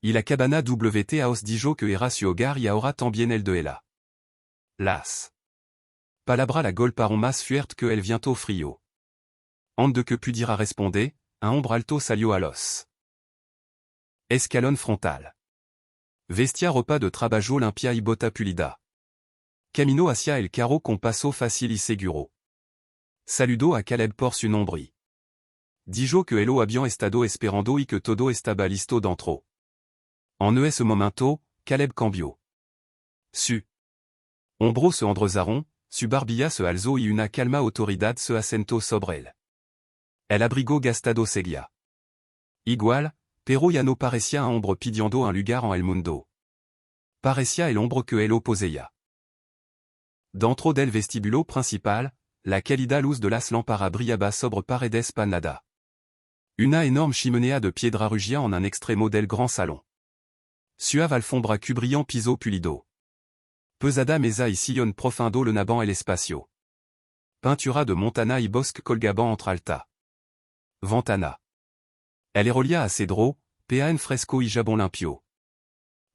Y la cabana WT os dijo que era su hogar y ahora también el de ella. Las palabras la golpearon más fuerte que el viento frío. Antes de que pudiera responder, un hombre alto salió a los escalón frontal. Vestia ropa de trabajo limpia y bota pulida. Camino hacia el carro con paso fácil y seguro. Saludó a Caleb por su nombre. Dijo que elo habían estado esperando y que todo estaba listo dentro. En ese momento, Caleb cambió. Su hombros se endrezaron, su barbilla se alzó y una calma autoridad se asentó sobre él. El abrigo gastado seguía. Igual, pero ya no parecía un hombre pidiendo un lugar en el mundo. Parecía el hombre que él poseía. Dentro del vestíbulo principal, la cálida luz de las lámparas brillaba sobre paredes panadas. Una énorme chimenea de piedra rugía en un extremo del grand salon. Suave alfombra brillant piso pulido. Pesada mesa y sillón profundo le naban el espacio. Pintura de montana y bosque colgaban entre alta ventana. El relia a cedro, pean fresco y jabón limpio.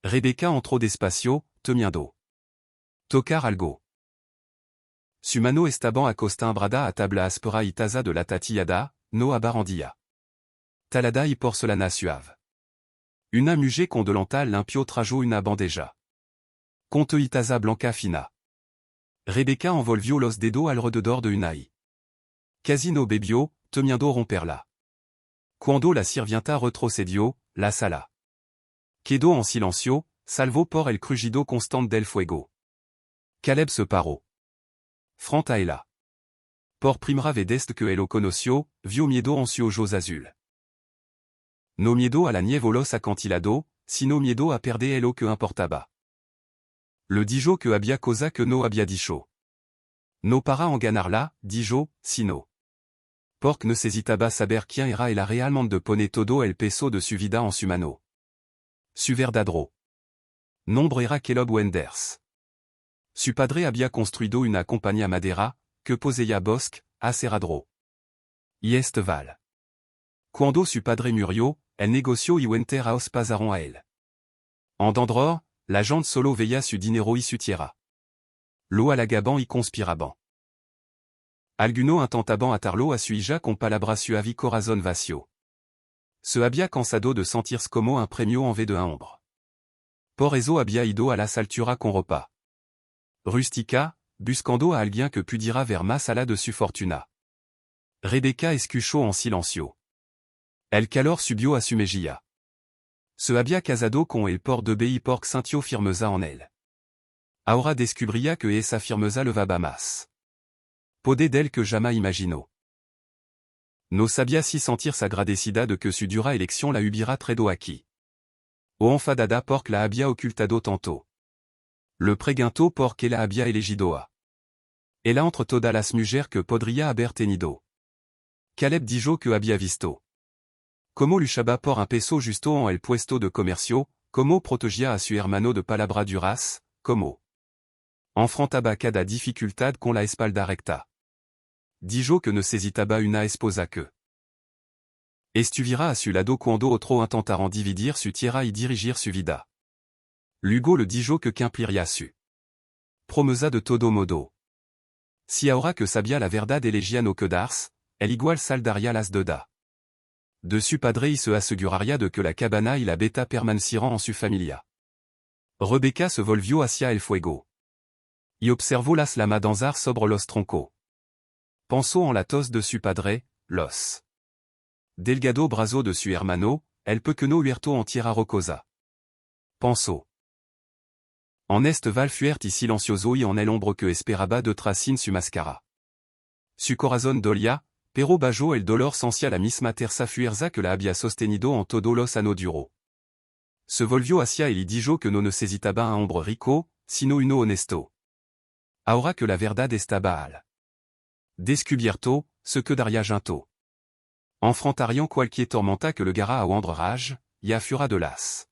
Rebecca entró despacio, temiendo tocar algo. Su mano estaban acostumbrada a tabla áspera y taza de la tatillada, no a barandilla. Talada y porcelana suave. Una mujer con delantal limpio trajo una bandeja. Conte y taza blanca fina. Rebecca envolvió los dedos alrededor de una y casi no bebió, temiendo romperla. Cuando la sirvienta retrocedió, la sala quedó en silencio, salvo por el crujido constante del fuego. Caleb se paró. Frente a ella. Por primera vez desde que lo conoció, vio miedo en sus ojos azul. No miedo a la nieve o los acantilados, sino miedo a perde elo que importaba. Le dijo que había cosa que no había dicho. No para en ganar là, dijo, sino. Porque necesitaba saber quién era el realmente de pone todo el peso de su vida en su mano. Su verdadero nombre era Caleb Wenders. Su padre había construido una compañía madera, que poseía bosque, a Serradro. Y Esteval. Cuando su padre murió, el negocio y Wenter a os pasaron a él. En Dandror, la gente solo veía su dinero y su tierra. Lo alagaban y conspiraban. Alguno intentaban atarlo a su hija con palabras suavi corazón vacío. Se había cansado de sentirse como un premio en vez de un hombre. Por eso había ido a la saltura con ropa rustica, buscando a alguien que pudiera ver más allá de su fortuna. Rebecca escuchó en silencio. El calor subió a su mejilla. Se había casado con el por de bei porque sintió firmeza en él. Ahora descubría que esa firmeza levaba más poder d'elle que jamais imaginó. No sabía si sentirse agradecida de que su dura elección la hubiera traído aquí. O enfadada porque la había ocultado tanto. Le preguntó porque la había elegido a. Ela entre todas las mujeres que podría haber tenido. Caleb dijo que había visto. Como luchaba por un peso justo en el puesto de comercio, como protegía a su hermano de palabras duras, como enfrentaba cada dificultad con la espalda recta. Dijo que necesitaba una esposa que estuviera a su lado cuando otro intentaran dividir su tierra y dirigir su vida. Luego le dijo que cumpliría su promesa de todo modo. Si ahora que sabía la verdad elegía no quedarse, el igual saldaría las deudas. De su padre y se aseguraría de que la cabana y la beta permanecieran en su familia. Rebecca se volvió hacia el fuego. Y observó las llamas danzar sobre los troncos. Pensó en la tos de su padre, los delgado brazo de su hermano, el pequeño huerto en tierra rocosa. Pensó en Esteval fuerte y silencioso y en el hombre que esperaba detrás sin su máscara. Su corazón dolía, pero bajo el dolor sentía la misma terza fuerza que la había sostenido en todo los años duro. Se volvió hacia él y dijo que no necesitaba un hombre rico, sino uno honesto. Ahora que la verdad estaba al descubierto, se quedaría junto. Enfrentarian cualquier tormenta que le gara a wandre rage, y a fura de las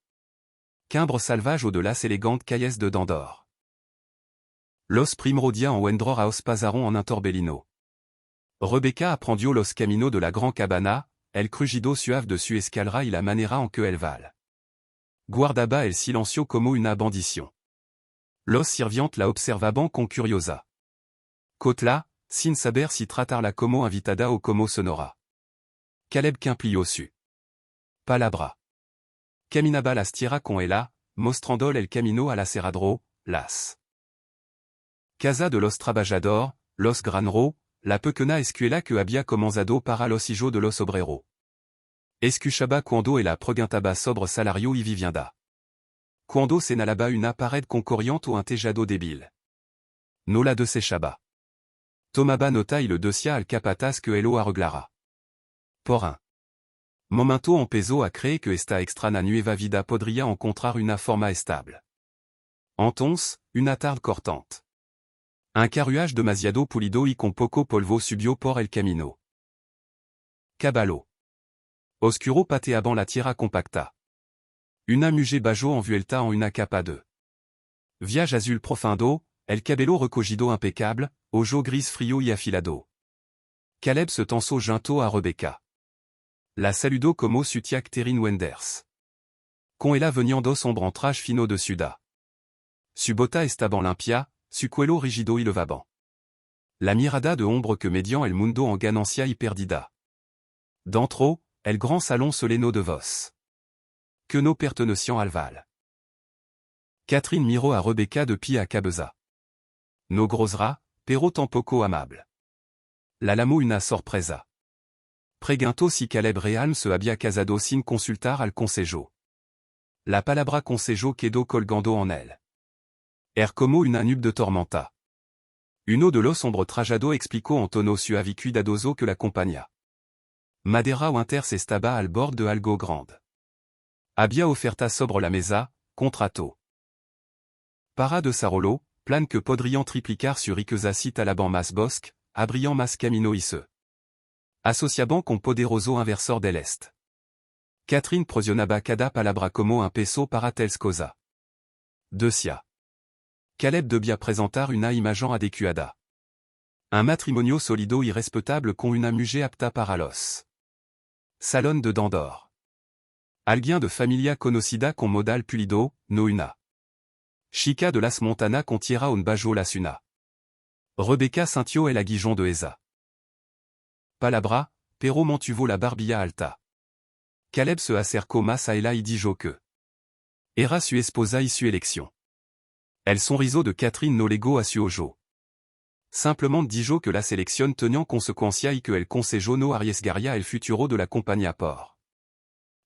quimbre salvage au de las elegantes calles de Dandor. Los primrodias en Wendror a os pasaron en un torbellino. Rebecca aprendió los caminos de la gran cabana, el crujido suave de su escalera y la manera en que el val guardaba el silencio como una bendición. Los sirvientes la observaban con curiosa. Cotla, sin saber si tratarla como invitada o como sonora. Caleb cumplió su palabra. Caminaba las tierra con ella, mostrando el camino a la Serradro, las casa de los trabajadores, los granros, la pequeña escuela que había comenzado para los hijos de los obreros. Escuchaba cuando ella preguntaba sobre salario y vivienda. Cuando señalaba una pared con corriente o un tejado débil. No la desechaba. Tomaba nota y le decía al capataz que elo arreglara. Por un momento empezó a creer que esta extraña nueva vida podría encontrar una forma estable. Entonces, una tarde cortante. Un carruaje demasiado pulido y con poco polvo subió por el camino. Caballo. Oscuro pateaban la tierra compacta. Una mujer bajo envuelta en una capa de viaje azul profundo, el cabello recogido impecable, ojo gris frío y afilado. Caleb se tensó junto a Rebecca. La saludó como su tía Catherine Wenders. Con ella venían dos ombrantrajes fino de suda. Su bota estaba limpia, su cuello rigido y levaban. La mirada de hombre que median el mundo en ganancia y perdida. Dentro, el grand salon soleno de vos. Que no pertenecian al val. Catherine miró a Rebecca de pie a cabeza. No grosera, pero tampoco amable. La llamó una sorpresa. Preguntó si Caleb Realm se había casado sin consultar al consejo. La palabra consejo quedó colgando en él. Como una nube de tormenta. Uno de los hombres trajado explicó en tono suave y cuidadoso que la compañía Madera Winters estaba al bord de algo grande. Abia oferta sobre la mesa, contrato. Para de Sarolo, plan que podrian triplicar sur Iqueza cite alaban mas bosque, abriant mas camino isse. Associaban con poderoso inversor del est. Catherine prosionaba cada palabra como un peso para tels cosa. Decia. Caleb debia presentar una imagen adecuada. Un matrimonio solido y respetable con una mujer apta para los. Salon de Dandor. Alguien de familia conocida con modal pulido, no una. Chica de las Montana con tierra un bajo las una. Rebecca Saintio el aguijon de Eza. Palabra, pero montuvo la barbilla alta. Caleb se acercó más a ella y dijo que. Era su esposa y su élection. El sonriso de Catherine no lego a su ojo. Simplement dijo que la sélection teniant consecuencia y que el consejo no arriesgaría el futuro de la compañía por.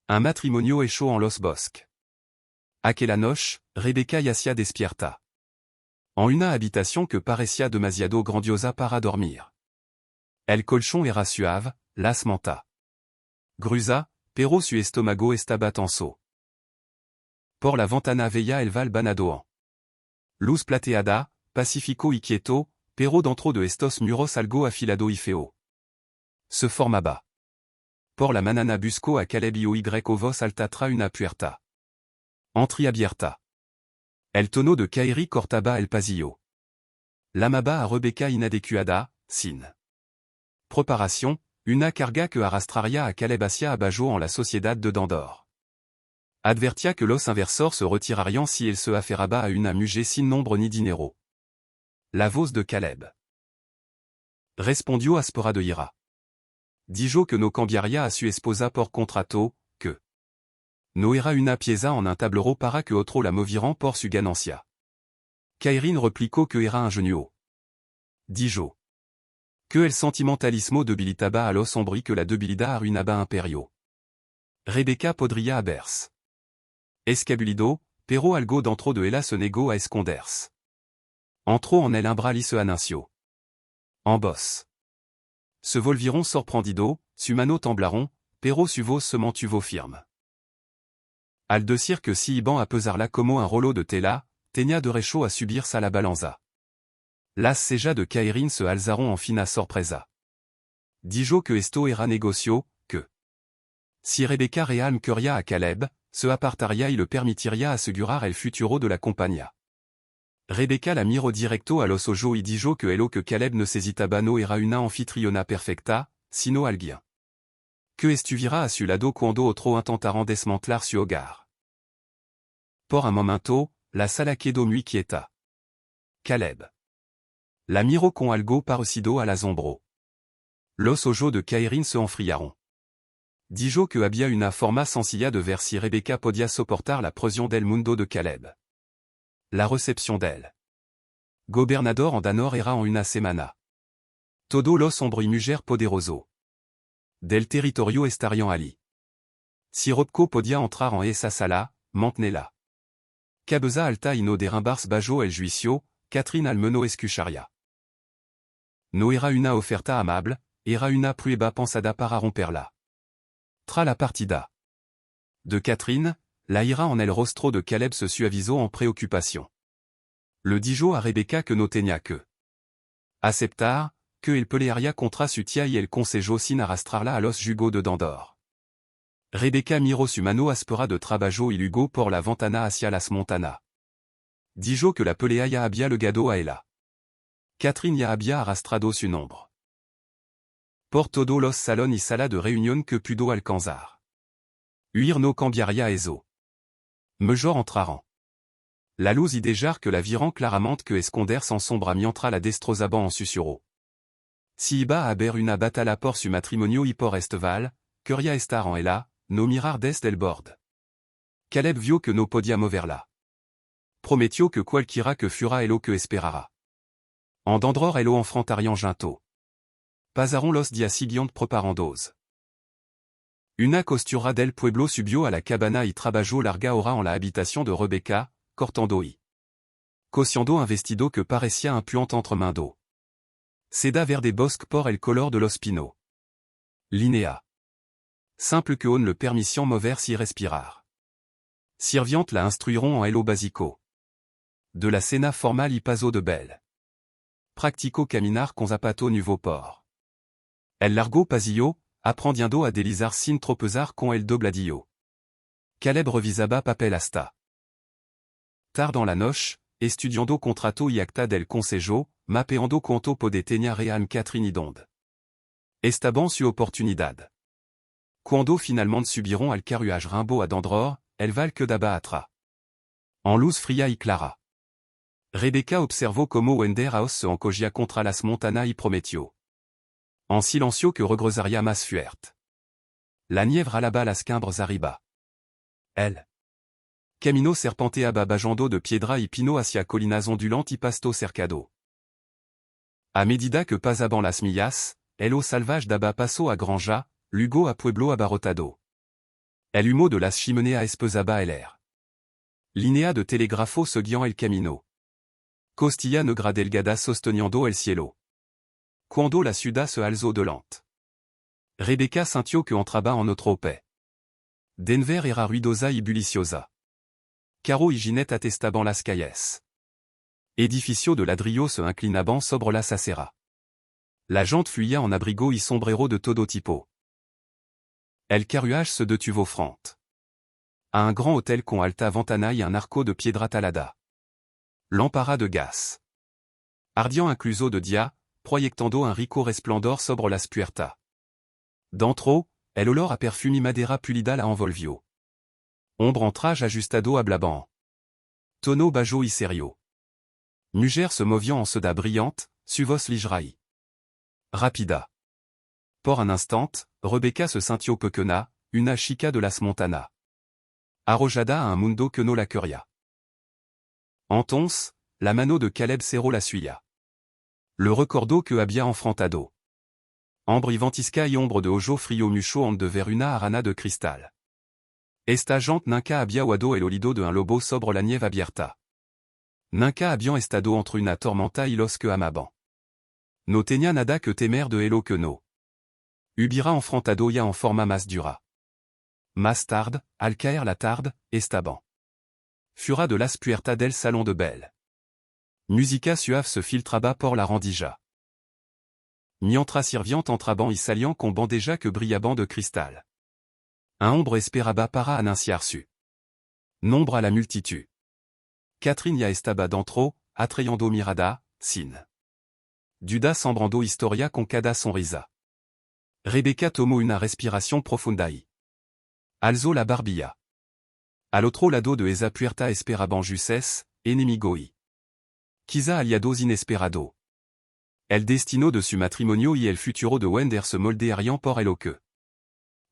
Un matrimonio hecho en los bosques. Aquella noche, Rebecca yacia despierta. En una habitación que parecía demasiado grandiosa para dormir. El colchón era suave, las manta. Grusa, pero su estómago estaba tenso. Por la ventana veía el val banadoan. Luz plateada, pacifico y quieto, pero dentro de estos muros algo afilado y feo. Se formaba. Por la manana busco a Caleb y ovos altatra una puerta. Entreabierta. El tono de Kairi cortaba el pasillo. Lamaba a Rebecca inadecuada, sin. Preparación, una carga que arrastraría a Caleb hacia abajo en la sociedad de Dandor. Advertia que los inversors se retirarian si él se aferraba a una mujer sin nombre ni dinero. La voz de Caleb. Respondió áspera de ira. Dijo que no cambiaría a su esposa por contrato, que no era una pieza en un tablero para que otro la moviran por su ganancia. Kairin replicó que era ingenuo. Dijo. Que el sentimentalismo debilitaba a los hombres que la debilidad arruinaba imperio. Rebecca podría haberse. Escabulido, pero algo dentro de ella se negó a esconderse. Entró en el umbral y se anunció. En voz. Se volviron sorprendido, su mano temblaron, pero su voz se mantuvo firme. Al decir que si iban a pesarla como un rollo de tela, tenía derecho a subirse a la balanza. Las cejas de Kairin se alzaron en fina sorpresa. Dijo que esto era negocio, que si Rebecca realme quería a Caleb, se apartaría y le permitiría asegurar el futuro de la compañía. Rebecca la miró directo a los ojos y dijo que el que Caleb ne necesitaba no era una anfitriona perfecta, sino alguien que estuviera a su lado cuando otro intentaran desmantelar su hogar. Por un momento, la sala quedó muy quieta. Caleb la miró con algo parecido al asombro. Los ojos de Kairin se enfriaron. Dijo que había una forma sencilla de ver si Rebecca podía soportar la presión del mundo de Caleb. La recepción del gobernador en Danor era en una semana. Todo los hombres y mujer poderoso del territorio estarían allí. Si Robko podía entrar en esa sala, mantenela. Cabeza alta y no derrimbars bajo el juicio, Catherine almeno escucharía. No era una oferta amable, era una prueba pensada para romperla. Tra la partida de Catherine, la ira en el rostro de Caleb se suavizó en préoccupation. Le dijo a Rebecca que no tenía que aceptar, que el pelearía contra su tía y el consejo sin arrastrarla a los jugos de Dandor. Rebecca miró su mano áspera de trabajo y luego por la ventana hacia las Montana. Dijo que la pelea ya había legado a ella. Catherine ya había arrastrado su nombre. Por todo los salón y sala de reunión que pudo alcanzar. Huir no cambiaría eso. Mejor entraran. La luz y dejar que la viran claramente que esconderse en sombra mientras la destrozaban en susurro. Si iba a haber una batalla por su matrimonio y por esteval, quería estar en ella, no mirar desde el bord. Caleb vio que no podía moverla. Prometió que cualquiera que fuera el que esperara. En Dandor el enfrentarian junto. Pasaron los días siguientes preparandos. Una costura del pueblo subió a la cabana y trabajó larga hora en la habitación de Rebecca, cortando y cosiendo un vestido que parecía un puant entre mains d'eau. Seda verde bosque por el color de los pinos. Linéa. Simple que on le permission mover si respirar. Sirviantes la instruiront en hello basico. De la cena formal y paso de belle. Practico caminar con zapato nuevo por. El largo pasillo, aprendiendo a deslizar sin tropezar con el dobladillo. Caleb revisaba papel hasta. Tard dans la noche, estudiando contrato y acta del consejo, mapeando cuanto pode tener real Catherine donde. Estaban su oportunidad. Cuando finalmente subiront al carruage Rimbaud à Dandror, el val que daba atra. En luz fría y clara. Rebecca observó como Wender House se encogia contra las montana y prometió. En silencio que regresaría más fuerte. La nièvre alaba las quimbres arriba. Elle. Camino serpenteaba bajando de piedra y pino hacia colinas ondulantes y pasto cercado. A medida que pasaban las millas, el o salvage daba paso a granja, luego a pueblo abarrotado. El humo de las chimeneas espesaba el air. Linea de telegrafo seguían el camino. Costilla negra delgada sosteniendo el cielo. Cuando la ciudad se alzó delante. Rebecca sintió que entraba en otro paix. Denver era ruidosa y bulliciosa. Caro y Ginette attestaban las calles. Edificio de ladrillo se inclinaban sobre las aceras. La gente fuyait en abrigo y sombrero de todo tipo. El carruage se detuvo frente à un grand hôtel con alta ventana y un arco de piedra talada. Lámpara de gas. Ardian incluso de dia, proyectando un rico resplendor sobre las puertas. Dentro, el olor a perfumi madera pulida la envolvió. Ombre en traje ajustado hablaban. Tono bajo y serio. Mujer se moviant en seda brillante, su voz ligerai. Rapida. Por un instant, Rebecca se sintió pequeña, una chica de las montana. Arrojada a un mundo que no la quería. Entonces, la mano de Caleb cerró la suya. Le recordó que había enfrentado. Ambre y ventisca y ombre de ojo frío mucho de ver una arana de cristal. Esta gente nunca había huado el olido de un lobo sobre la nieve abierta. Nunca habían estado entre una tormenta y los que amaban. No tenía nada que temer de elo que no. Hubiera enfrentado ya en forma más dura. Más tarde, al caer la tarde, estaban. Fura de las puertas del salon de belle. Musica suave se filtraba por la rendija. Mientras sirviante entraban y salian con bandeja que brillaban de cristal. Un hombre esperaba para anunciar su nombre a la multitud. Catherine ya estaba dentro, atrayendo mirada, sin duda sembrando historia con cada sonrisa. Rebecca tomó una respiración profunda y alzó la barbilla. Al otro lado de esa puerta esperaban juces, enemigo y quizá aliados inesperado. El destino de su matrimonio y el futuro de Wender se moldearían por el que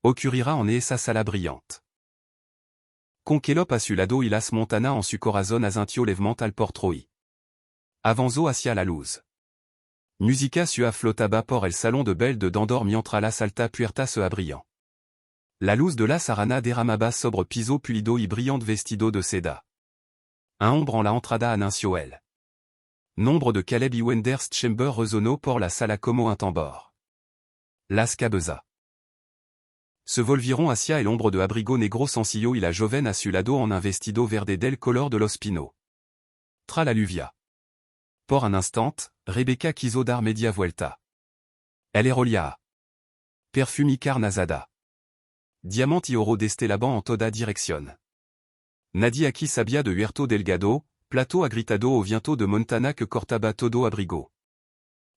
ocurrirá en esa sala brillante. Con quelop a su lado y las montana en su corazón asintio levemente al portro y avanzó hacia la luz. Musica suave flotaba por el salón de belle de Dandor mientras la alta puerta se abrían. La luz de la sarana derramaba sobre piso pulido y brillante vestido de seda. Un ombre en la entrada anunció el nombre de Caleb y Wender's chamber resonó por la sala como un tambor. Las cabeza. Se volvieron hacia el hombre de abrigo negro sencillo y la joven a su lado en un vestido verde del color de los pino. Tra la lluvia. Por un instant, Rebecca quiso dar media vuelta. Elle rolia. Perfumi carnazada. Diamant y oro destelaban en toda dirección. Nadie aquí sabía de Huerto Delgado, plato agritado o viento de Montana que cortaba todo abrigo.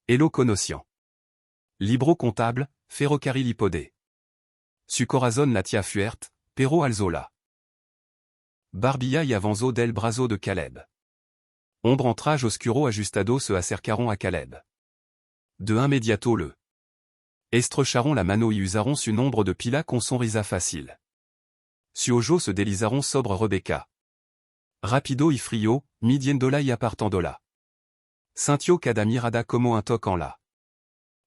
Elo conocian. Libro contable, ferrocarril hipodé. Su corazón latia fuerte, pero alzola. Barbilla y avanzó del brazo de Caleb. Ombre en traje oscuro ajustado se acercaron a Caleb. De inmediato le estrecharon la mano y usaron su nombre de pila con sonrisa fácil. Su ojo se deslizaron sobre Rebecca. Rapido y frío, midiéndola y apartándola. Sintió cada mirada como un toque en la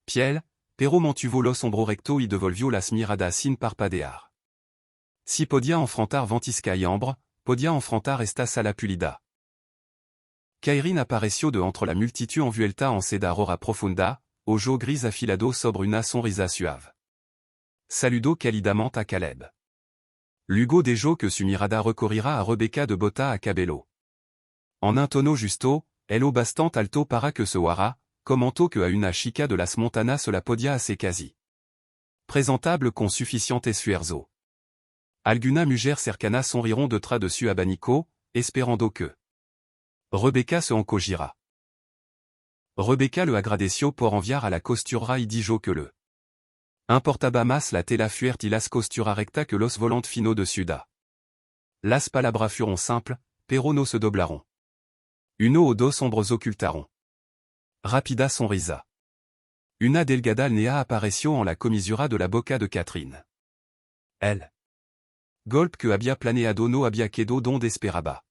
piel, pero mantuvo los hombros recto y devolvió las miradas sin parpadear. Si podia enfrentar ventisca y ambre, podia enfrentar esta sala pulida. Catherine apareció de entre la multitud envuelta en seda rora profunda, ojo gris afilado sobre una sonrisa suave. Saludó cálidamente a Caleb. Lugo dejo que su mirada recorrira a Rebecca de Botta a Cabello. En un tono justo, ello bastant alto para que se wara, commento que a una chica de las montanas se la podia assez quasi. Présentable con suffisant esfuerzo. Alguna mujer cercana sonriront de tra dessus abanico, esperando que Rebecca se encogira. Rebecca le agradeció por enviar a la costura y dijo que le importaba más la tela fuerte y las costura recta que los volant fino de suda. Las palabras fueron simples, pero no se doblaron. Uno o dos sombres ocultaron. Rapida sonrisa. Una delgada alnea apareció en la comisura de la boca de Catherine. Elle. Golpe que había planeado no había quedado donde esperaba.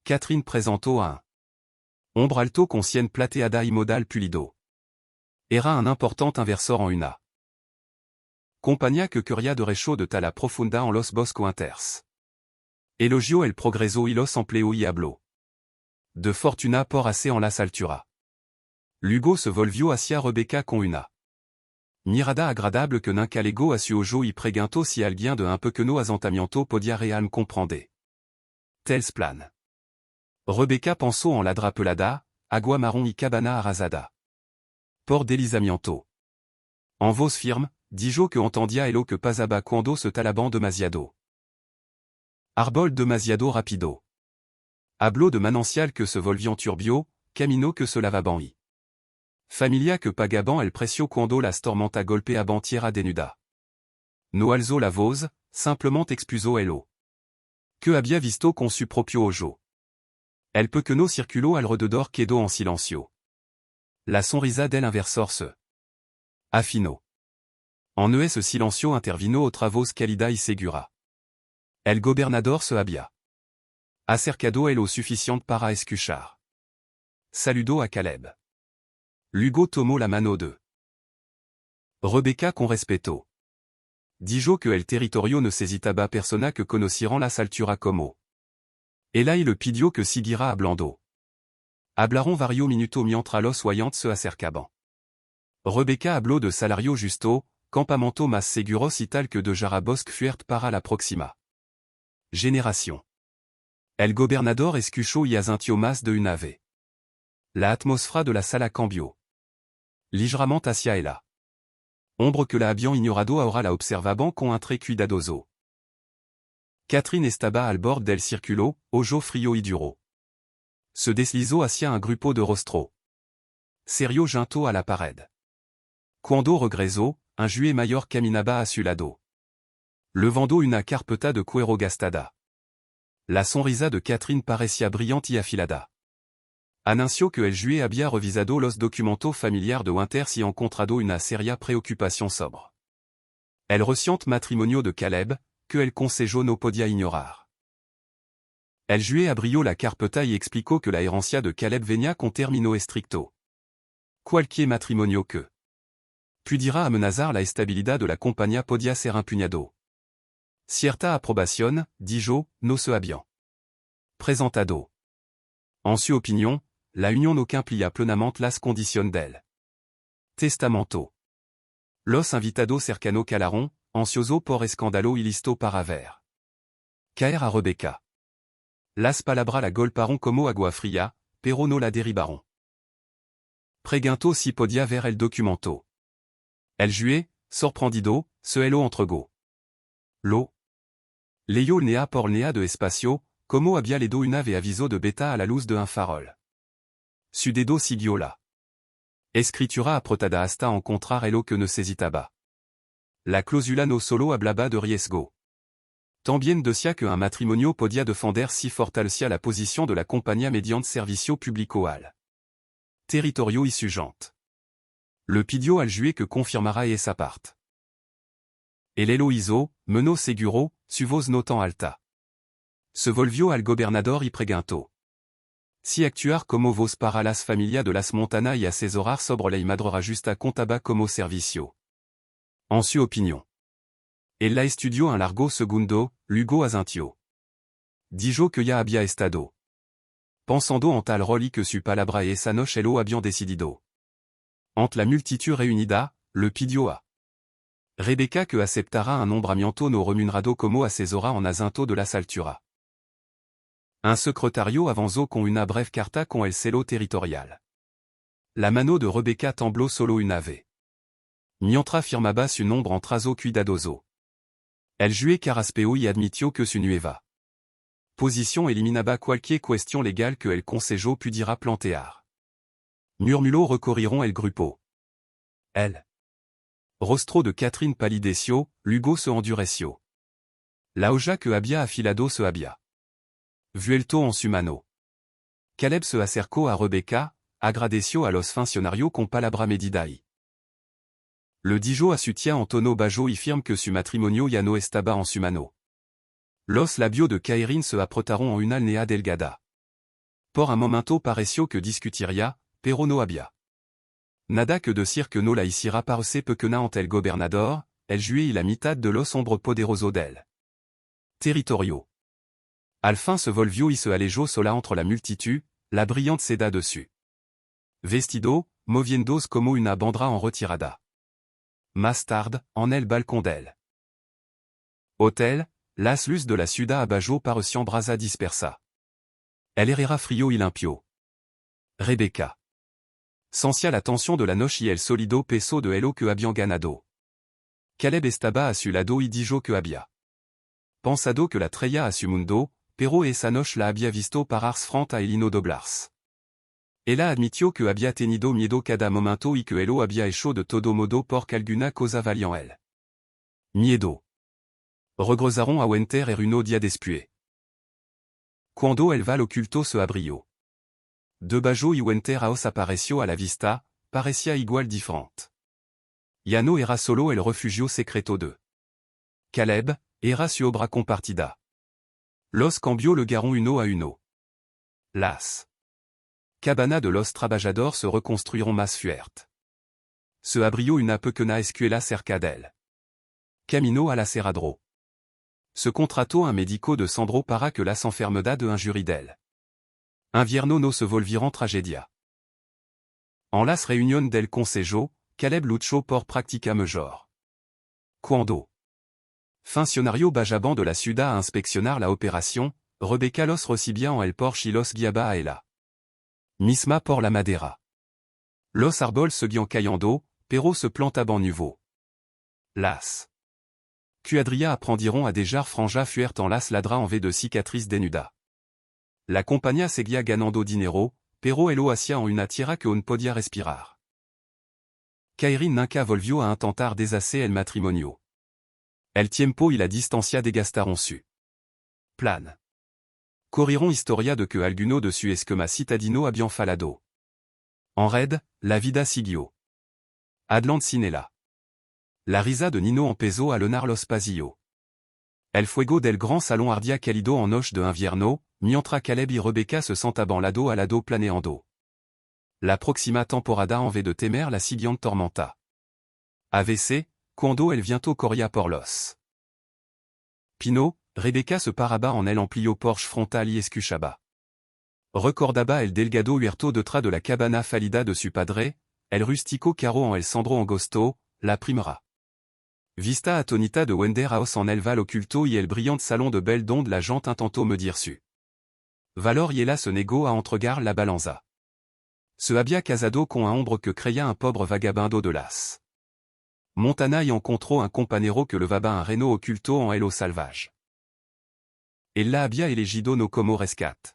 Catherine presentó un ombre alto con sien plateada y modal pulido. Era un important inversor en una compañía que quería de recho de tala profunda en los boscointers. Elogio el progreso y los empleo y habló de fortuna por hacer en las alturas. Lugo se volvió hacia Rebecca con una mirada agradable que nunca legó a su ojo y preguntó si alguien de un pequeño asentamiento podia realmente comprender tels plan. Rebecca pensó en la drapelada, agua marron y cabana arrasada. Por deslizamiento. En voz firme, dijo que entendia ello que pasaba cuando se talaban demasiado. Arbol demasiado rapido. Habló de manancial que se volvió turbio, camino que se lavaban y familia que pagaban el precio cuando las tormenta golpeaban tierra denuda. No alzó la voz, simplement expuso ello que había visto con su propio ojo. El pequeño circuló alrededor quedó en silencio. La sonrisa del inversor se afinó. En ese silencio intervino otra voz cálida y segura. El gobernador se había acercado el lo suficiente para escuchar. Saludó a Caleb. Lugo tomó la mano de Rebecca con respeto. Dijo que el territorio no necesitaba persona que conocieran las alturas como. Ella y le pidió que siguiera hablando. Hablaron varios minutos mientras los oyentes se acercaban. Rebecca habló de salario justo, campamento más seguros y tal que de jarabosque fuerte para la próxima generación. El gobernador escuchó y asintió más de una vez. La atmósfera de la sala cambió ligeramente hacia ella. Ombre que la habían ignorado ahora la observaban con un trait cuidadoso. Catherine estaba al bord del círculo, ojo frío y duro. Se deslizó hacia un grupo de rostro serio junto a la pared. Cuando regresó, un juez mayor caminaba a su lado. Levando una carpeta de cuero gastada. La sonrisa de Catherine parecía brillante y afilada. Anunció que el juez había revisado los documentos familiares de Winters y encontrado una seria preocupación sobre el reciente matrimonio de Caleb, que el consejo no podía ignorar. El juez abrió la carpeta y explicó que la herencia de Caleb venía con término estricto. Cualquier matrimonio que pudiera amenazar la estabilidad de la compañía podía ser impugnado. Cierta aprobación, dijo, no se habían presentado. En su opinión, la unión no cumplía plenamente las condiciones del testamento. Los invitados cercano calaron, ansioso por escándalo y listo para ver caer a Rebecca. Las palabras la golparon como agua fría, pero no la derribaron. Preguntó si podía ver el documento. El juez, sorprendido, se heló entregó. Lo leyó nea por nea de espacio, como había leído una vez aviso de beta a la luz de un farol. Su dedo siguió la escritura apretada hasta encontrar ello que necesitaba. La cláusula no solo hablaba de riesgo. También decía que un matrimonio podía defender si fortalecía la posición de la compañía mediante servicio público al territorio y su gente. Le pidió al juez que confirmara esa parte. El ello hizo, menos seguro, su voz no tan alta. Se volvió al gobernador y preguntó. Si actuar como vos para las familias de las montanas y asesorar sobre la madrora justa contaba como servicio. En su opinión. Él la estudió un largo segundo, luego asintió. Dijo que ya había estado pensando en tal rol y que su palabra y esa noche lo habían decidido. Ante la multitud reunida, le pidió a Rebecca que acceptara un nombre amianto no remunerado como assesora en asinto de la saltura. Un secretario avanzo con una breve carta con el celo territorial. La mano de Rebecca temblò solo una vez. Mientras firmaba su nombre en trazo cuidadoso. El juez caraspeo y admitió que su nueva posición eliminaba cualquier cuestión legal que el consejo pudiera plantear. Murmuló recorrieron el grupo. El rostro de Catherine palideció, luego se endureció. La hoja que había afilado se había vuelto en su mano. Caleb se acercó a Rebecca, agradeció a los funcionarios con palabra medida y le dijo a su tía en tono bajo y firme que su matrimonio ya no estaba en su mano. Los labios de Catherine se aprotaron en una alnea delgada. Por un momento pareció que discutiría, pero no había nada que decir que no la hiciera parecer pequeña ante el gobernador, el juez y la mitad de los hombres poderosos del territorio. Al fin se volvió y se alejó sola entre la multitud, la brillante seda dessus. Vestido, moviéndose como una bandera en retirada. Más tarde, en el balcón del hôtel, las luces de la ciudad abajo parecían brasa dispersa. El era frío y limpio. Rebecca sentia la tensión de la noche y el sólido peso de lo que habían ganado. Caleb estaba a su lado y dijo que había pensado que la traía a su mundo, pero esa noche la había visto parar frente a el inodoblarse. Ella admitió que había tenido miedo cada momento y que lo había hecho de todo modo por alguna cosa valía en él. Miedo. Regresaron a Winter en un día después. Cuando el val oculto se abrió. Debajo y Winter House apareció a la vista, parecía igual diferente. Ya no era solo el refugio secreto de Caleb, era su obra compartida. Los cambió le garon uno a uno. Las cabanas de los trabajadores se reconstruyeron más fuerte. Se abrió una pequeña escuela cerca del camino al aserradero. Se contrató un médico de Sandro para que las enfermedades de injurie del invierno no se volvieran tragedia. En las reuniones del consejo, Caleb luchó por practicar mejor. Cuando funcionario bajaban de la ciudad a inspeccionar la operación, Rebecca los recibía en el porche y los guiaba a ella misma por la madera. Los árboles seguían cayendo, pero se plantaban nuevo. Las cuadrillas aprendieron a dejar franjas fuertes en las ladras en vez de cicatrices denudas. La compañía seguía ganando dinero, pero el hacía en una tierra que no podía respirar. Catherine nunca volvió a intentar deshacer el matrimonio. El tiempo y la distancia degastaron su plan. Corrieron historia de que alguno de su esquema citadino habían falado. En red, la vida siguió. Adelante Sinela. La risa de Nino empezó a llenar los pasillos. El fuego del gran salón ardía cálido en noche de invierno, mientras Caleb y Rebecca se sentaban lado a lado planeando la próxima temporada en vez de temer la siguiente tormenta. AVC, cuando el viento corría por los Pino, Rebecca se paraba en el amplio porche frontal y escuchaba. Recordaba el delgado huerto detrás de la cabana fallida de su padre, el rústico carro en el Sandro angosto, la primera vista atonita de Wender House en el val oculto y el brillante salon de belle donde la gente intentó medir su valor y ella se negó a entregar la balanza. Se había casado con un hombre que creía un pobre vagabundo de las Montana y encontró un compañero que levaba un reno oculto en el salvage. Ella había elegido no como rescate.